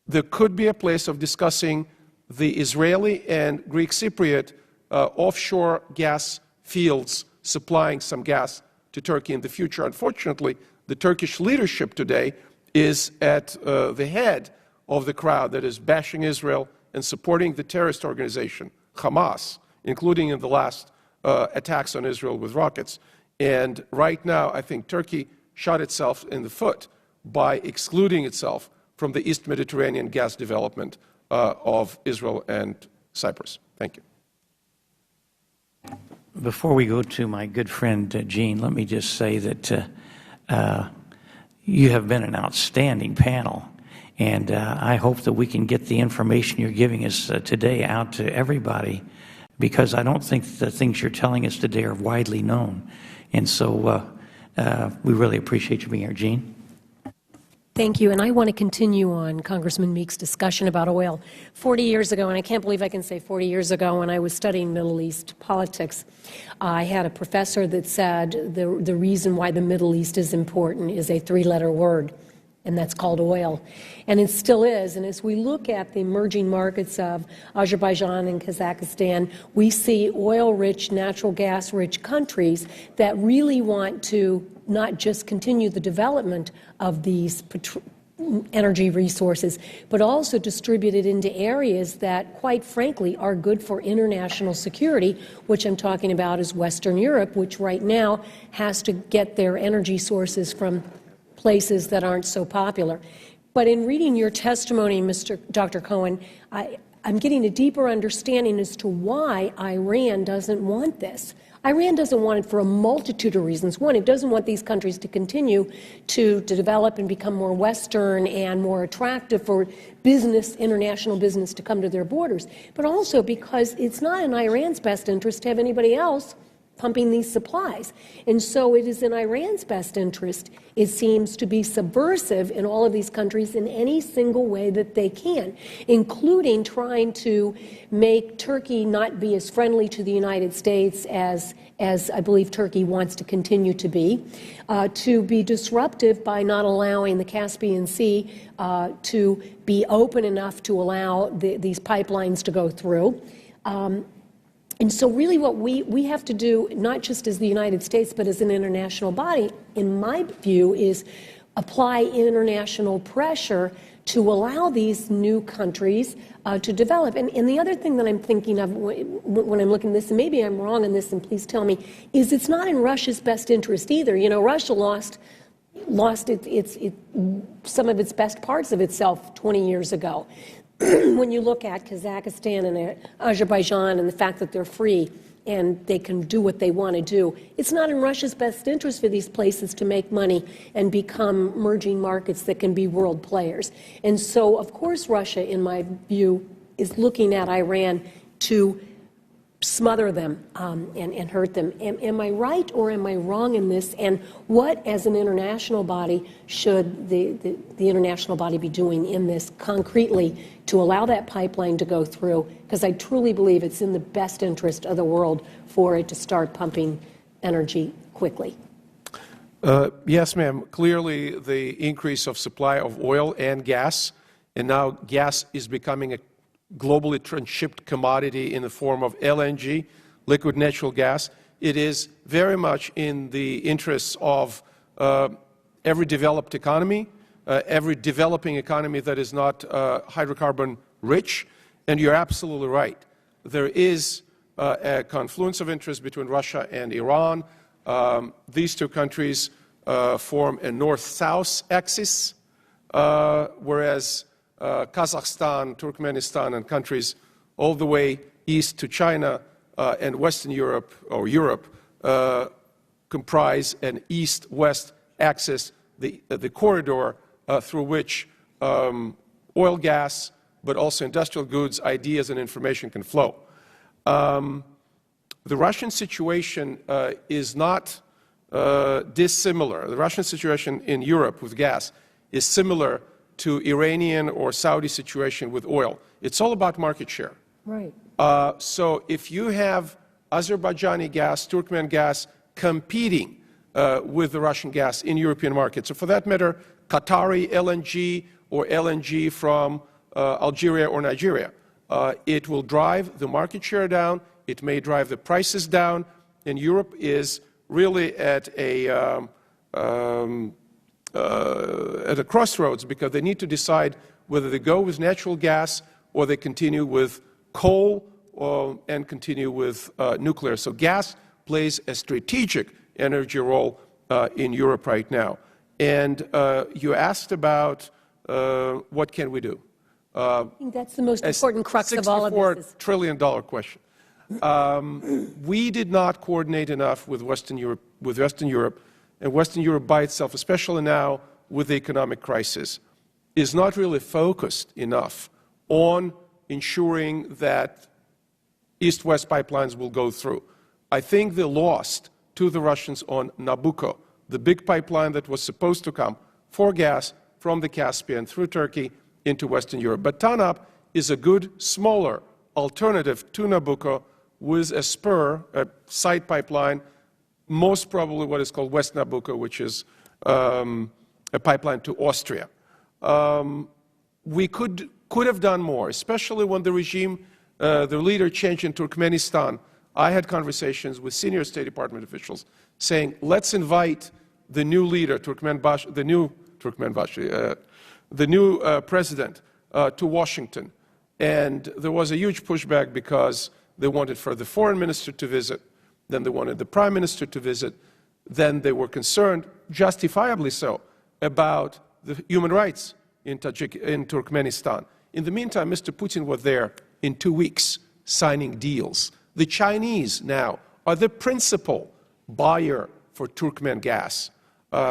there could be a place of discussing the Israeli and Greek Cypriot offshore gas fields supplying some gas to Turkey in the future. Unfortunately, the Turkish leadership today is at the head of the crowd that is bashing Israel and supporting the terrorist organization, Hamas, including in the last attacks on Israel with rockets. And right now, I think Turkey shot itself in the foot by excluding itself from the East Mediterranean gas development of Israel and Cyprus. Thank you. Before we go to my good friend Gene, let me just say that you have been an outstanding panel, and I hope that we can get the information you're giving us today out to everybody, because I don't think the things you're telling us today are widely known. And so we really appreciate you being here. Gene? Thank you, and I want to continue on Congressman Meek's discussion about oil. 40 years ago, and I can't believe I can say 40 years ago, when I was studying Middle East politics, I had a professor that said the reason why the Middle East is important is a three-letter word, and that's called oil. And it still is, and as we look at the emerging markets of Azerbaijan and Kazakhstan, we see oil-rich, natural gas-rich countries that really want to not just continue the development of these energy resources, but also distribute it into areas that, quite frankly, are good for international security, which I'm talking about is Western Europe, which right now has to get their energy sources from places that aren't so popular. But in reading your testimony, Dr. Cohen, I'm getting a deeper understanding as to why Iran doesn't want this. Iran doesn't want it for a multitude of reasons. One, it doesn't want these countries to continue to develop and become more Western and more attractive for business, international business, to come to their borders, but also because it's not in Iran's best interest to have anybody else pumping these supplies. And so it is in Iran's best interest, it seems, to be subversive in all of these countries in any single way that they can, including trying to make Turkey not be as friendly to the United States as I believe Turkey wants to continue to be disruptive by not allowing the Caspian Sea to be open enough to allow these pipelines to go through. And so really what we have to do, not just as the United States, but as an international body, in my view, is apply international pressure to allow these new countries to develop. And the other thing that I'm thinking of when I'm looking at this, and maybe I'm wrong on this, and please tell me, is it's not in Russia's best interest either. You know, Russia lost some of its best parts of itself 20 years ago. When you look at Kazakhstan and Azerbaijan and the fact that they're free and they can do what they want to do, it's not in Russia's best interest for these places to make money and become emerging markets that can be world players. And so, of course, Russia, in my view, is looking at Iran to smother them and hurt them. Am I right or am I wrong in this? And what, as an international body, should the international body be doing in this concretely to allow that pipeline to go through? Because I truly believe it's in the best interest of the world for it to start pumping energy quickly. Yes, ma'am. Clearly, the increase of supply of oil and gas, and now gas is becoming a globally transshipped commodity in the form of LNG, liquid natural gas. It is very much in the interests of every developed economy, every developing economy that is not hydrocarbon rich. And you're absolutely right. There is a confluence of interest between Russia and Iran. These two countries form a north-south axis, whereas Kazakhstan, Turkmenistan, and countries all the way east to China and Western Europe, or Europe, comprise an east-west axis, the corridor through which oil, gas, but also industrial goods, ideas, and information can flow. The Russian situation is not dissimilar. The Russian situation in Europe with gas is similar to Iranian or Saudi situation with oil. It's all about market share. Right. So if you have Azerbaijani gas, Turkmen gas competing with the Russian gas in European markets, or for that matter, Qatari LNG or LNG from Algeria or Nigeria, it will drive the market share down. It may drive the prices down. And Europe is really at a crossroads because they need to decide whether they go with natural gas or they continue with coal and continue with nuclear. So gas plays a strategic energy role in Europe right now. And you asked about what can we do? I think that's the most important crux of all of this. $64 trillion question. We did not coordinate enough with Western Europe, and Western Europe by itself, especially now with the economic crisis, is not really focused enough on ensuring that east-west pipelines will go through. I think they lost to the Russians on Nabucco, the big pipeline that was supposed to come for gas from the Caspian through Turkey into Western Europe. But TANAP is a good, smaller alternative to Nabucco with a spur, a side pipeline, most probably what is called West Nabucco, which is a pipeline to Austria. We could have done more, especially when the regime, the leader changed in Turkmenistan. I had conversations with senior State Department officials saying, let's invite the new leader, the new president to Washington. And there was a huge pushback because they wanted for the foreign minister to visit, then they wanted the prime minister to visit, then they were concerned, justifiably so, about the human rights in Turkmenistan. In the meantime, Mr. Putin was there in 2 weeks signing deals. The Chinese now are the principal buyer for Turkmen gas.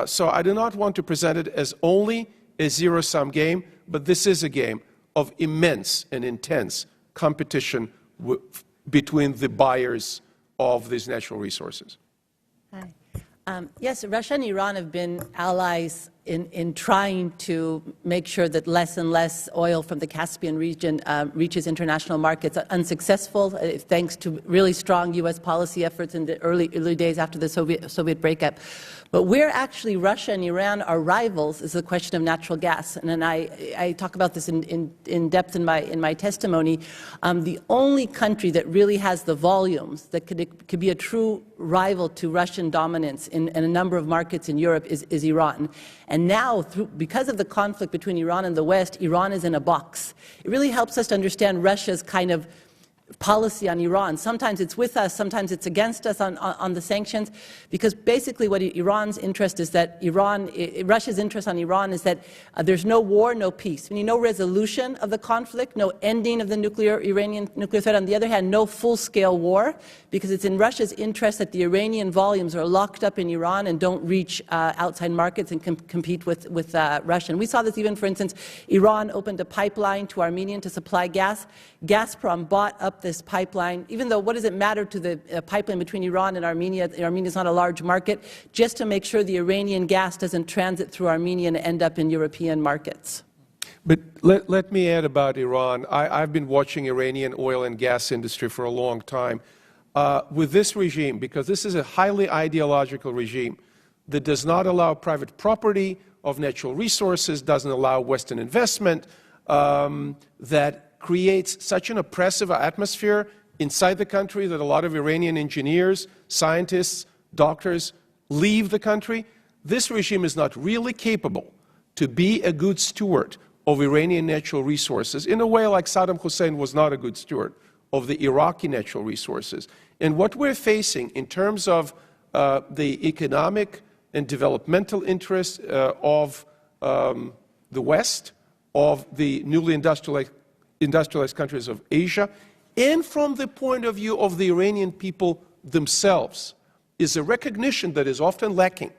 So I do not want to present it as only a zero-sum game, but this is a game of immense and intense competition between the buyers of these natural resources. Hi. Yes, Russia and Iran have been allies in trying to make sure that less and less oil from the Caspian region reaches international markets. Unsuccessful, thanks to really strong U.S. policy efforts in the early days after the Soviet breakup. But where actually Russia and Iran are rivals is the question of natural gas. And I talk about this in depth in my testimony. The only country that really has the volumes that could be a true rival to Russian dominance in a number of markets in Europe is Iran. And now, because of the conflict between Iran and the West, Iran is in a box. It really helps us to understand Russia's kind of policy on Iran. Sometimes it's with us, sometimes it's against us on the sanctions, because basically what Iran's interest is that Russia's interest on Iran is that there's no war, no peace. Meaning no resolution of the conflict, no ending of the Iranian nuclear threat. On the other hand, no full-scale war, because it's in Russia's interest that the Iranian volumes are locked up in Iran and don't reach outside markets and compete with Russia. And we saw this even, for instance, Iran opened a pipeline to Armenia to supply gas. Gazprom bought up up this pipeline, even though what does it matter to the pipeline between Iran and Armenia? Armenia is not a large market, just to make sure the Iranian gas doesn't transit through Armenia and end up in European markets. But let me add about Iran. I've been watching Iranian oil and gas industry for a long time. With this regime, because this is a highly ideological regime that does not allow private property of natural resources, doesn't allow Western investment, that creates such an oppressive atmosphere inside the country that a lot of Iranian engineers, scientists, doctors leave the country. This regime is not really capable to be a good steward of Iranian natural resources in a way like Saddam Hussein was not a good steward of the Iraqi natural resources. And what we're facing in terms of the economic and developmental interests of the West, of the newly industrialized countries of Asia, and from the point of view of the Iranian people themselves, is a recognition that is often lacking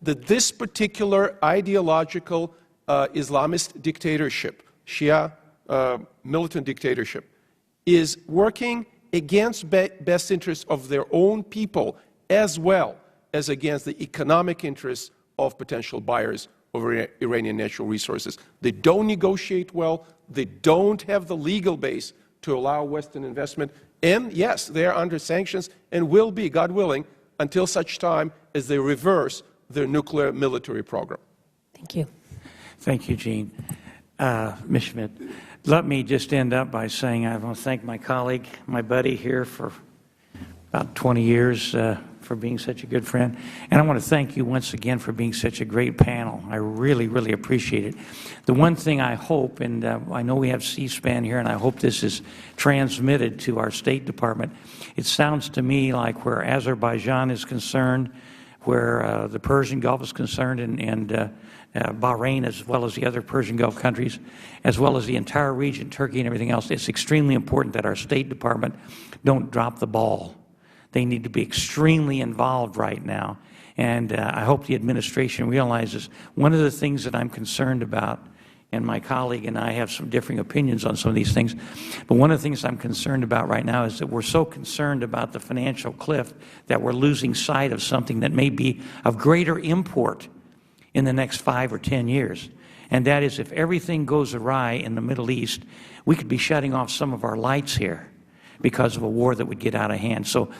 that this particular ideological Islamist dictatorship, Shia militant dictatorship, is working against best interests of their own people as well as against the economic interests of potential buyers of Iranian natural resources. They don't negotiate well. They don't have the legal base to allow Western investment. And yes, they are under sanctions and will be, God willing, until such time as they reverse their nuclear military program. Thank you. Thank you, Gene. Ms. Schmidt, let me just end up by saying I want to thank my colleague, my buddy here for about 20 years for being such a good friend. And I want to thank you once again for being such a great panel. I really, really appreciate it. The one thing I hope, and I know we have C-SPAN here, and I hope this is transmitted to our State Department. It sounds to me like where Azerbaijan is concerned, where the Persian Gulf is concerned, and Bahrain, as well as the other Persian Gulf countries, as well as the entire region, Turkey and everything else, it's extremely important that our State Department don't drop the ball. They need to be extremely involved right now. And I hope the administration realizes one of the things that I'm concerned about, and my colleague and I have some differing opinions on some of these things, but one of the things I'm concerned about right now is that we're so concerned about the financial cliff that we're losing sight of something that may be of greater import in the next 5 or 10 years. And that is, if everything goes awry in the Middle East, we could be shutting off some of our lights here because of a war that would get out of hand. So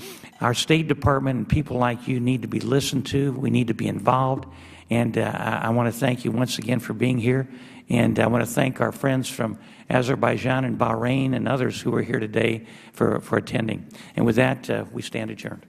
our State Department and people like you need to be listened to. We need to be involved. And I want to thank you once again for being here. And I want to thank our friends from Azerbaijan and Bahrain and others who are here today for attending. And with that, we stand adjourned.